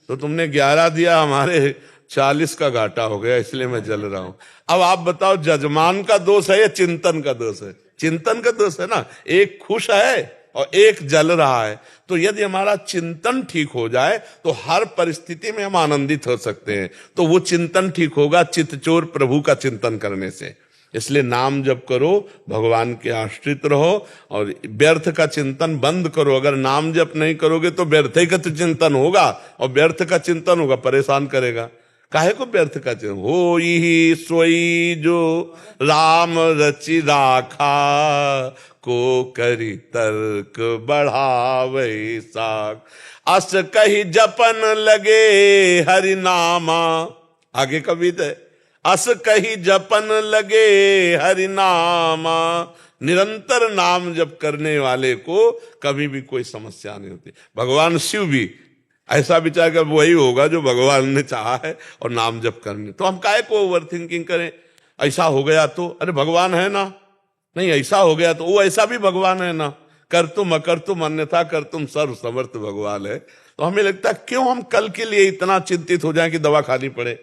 Speaker 2: तो तुमने 11 दिया, हमारे 40 का घाटा हो गया, इसलिए मैं जल रहा हूं। अब आप बताओ जजमान का दोष है या चिंतन का दोष है? चिंतन का दोष है ना। एक खुश है और एक जल रहा है। तो यदि हमारा चिंतन ठीक हो जाए तो हर परिस्थिति में हम आनंदित हो सकते हैं। तो वो चिंतन ठीक होगा चित्तचोर प्रभु का चिंतन करने से। इसलिए नाम जप करो, भगवान के आश्रित रहो और व्यर्थ का चिंतन बंद करो। अगर नाम जप नहीं करोगे तो व्यर्थ का चिंतन होगा, और व्यर्थ का चिंतन होगा परेशान करेगा। काहे को व्यर्थ का चिंतन? हो ही सोई जो राम रचि राखा, को करी तर्क बढ़ावे साख। अस कही जपन लगे हरि नामा, आगे कविता है, अस कही जपन लगे हरि नामा। निरंतर नाम जप करने वाले को कभी भी कोई समस्या नहीं होती। भगवान शिव भी ऐसा विचार कर वही होगा जो भगवान ने चाहा है और नाम जप करने। तो हम काहे को ओवर थिंकिंग करें? ऐसा हो गया तो अरे भगवान है ना, नहीं ऐसा हो गया तो वो ऐसा भी भगवान है ना। कर तुम अकर तुम अन्यथा कर तुम सर्व समर्थ भगवान है। तो हमें लगता है क्यों हम कल के लिए इतना चिंतित हो जाएं कि दवा खानी पड़े?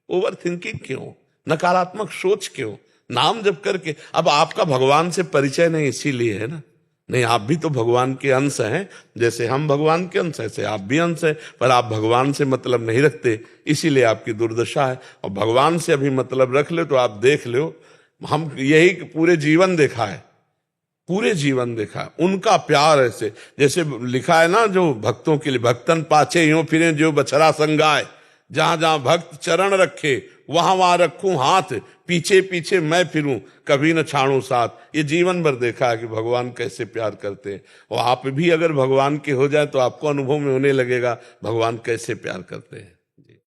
Speaker 2: ओवर थिंकिंग क्यों, नकारात्मक सोच क्यों? नाम जप करके अब आपका भगवान से परिचय नहीं इसीलिए है ना। नहीं, आप भी तो भगवान के अंश हैं, जैसे हम भगवान के अंश हैं ऐसे आप भी अंश हैं, पर आप भगवान से मतलब नहीं रखते, इसीलिए आपकी दुर्दशा है। और भगवान से अभी मतलब रख ले तो आप देख लो, हम यही पूरे जीवन देखा है, पूरे जीवन देखा है उनका प्यार। ऐसे जैसे लिखा है ना, जो भक्तों के लिए भक्तन पाछे यूं फिरे जो बछड़ा संगाए, जहां जहां भक्त चरण रखे वहां वहां रखूं हाथ, पीछे पीछे मैं फिरूं कभी न छाड़ूं साथ। ये जीवन भर देखा है कि भगवान कैसे प्यार करते हैं। और आप भी अगर भगवान के हो जाए तो आपको अनुभव में होने लगेगा भगवान कैसे प्यार करते हैं।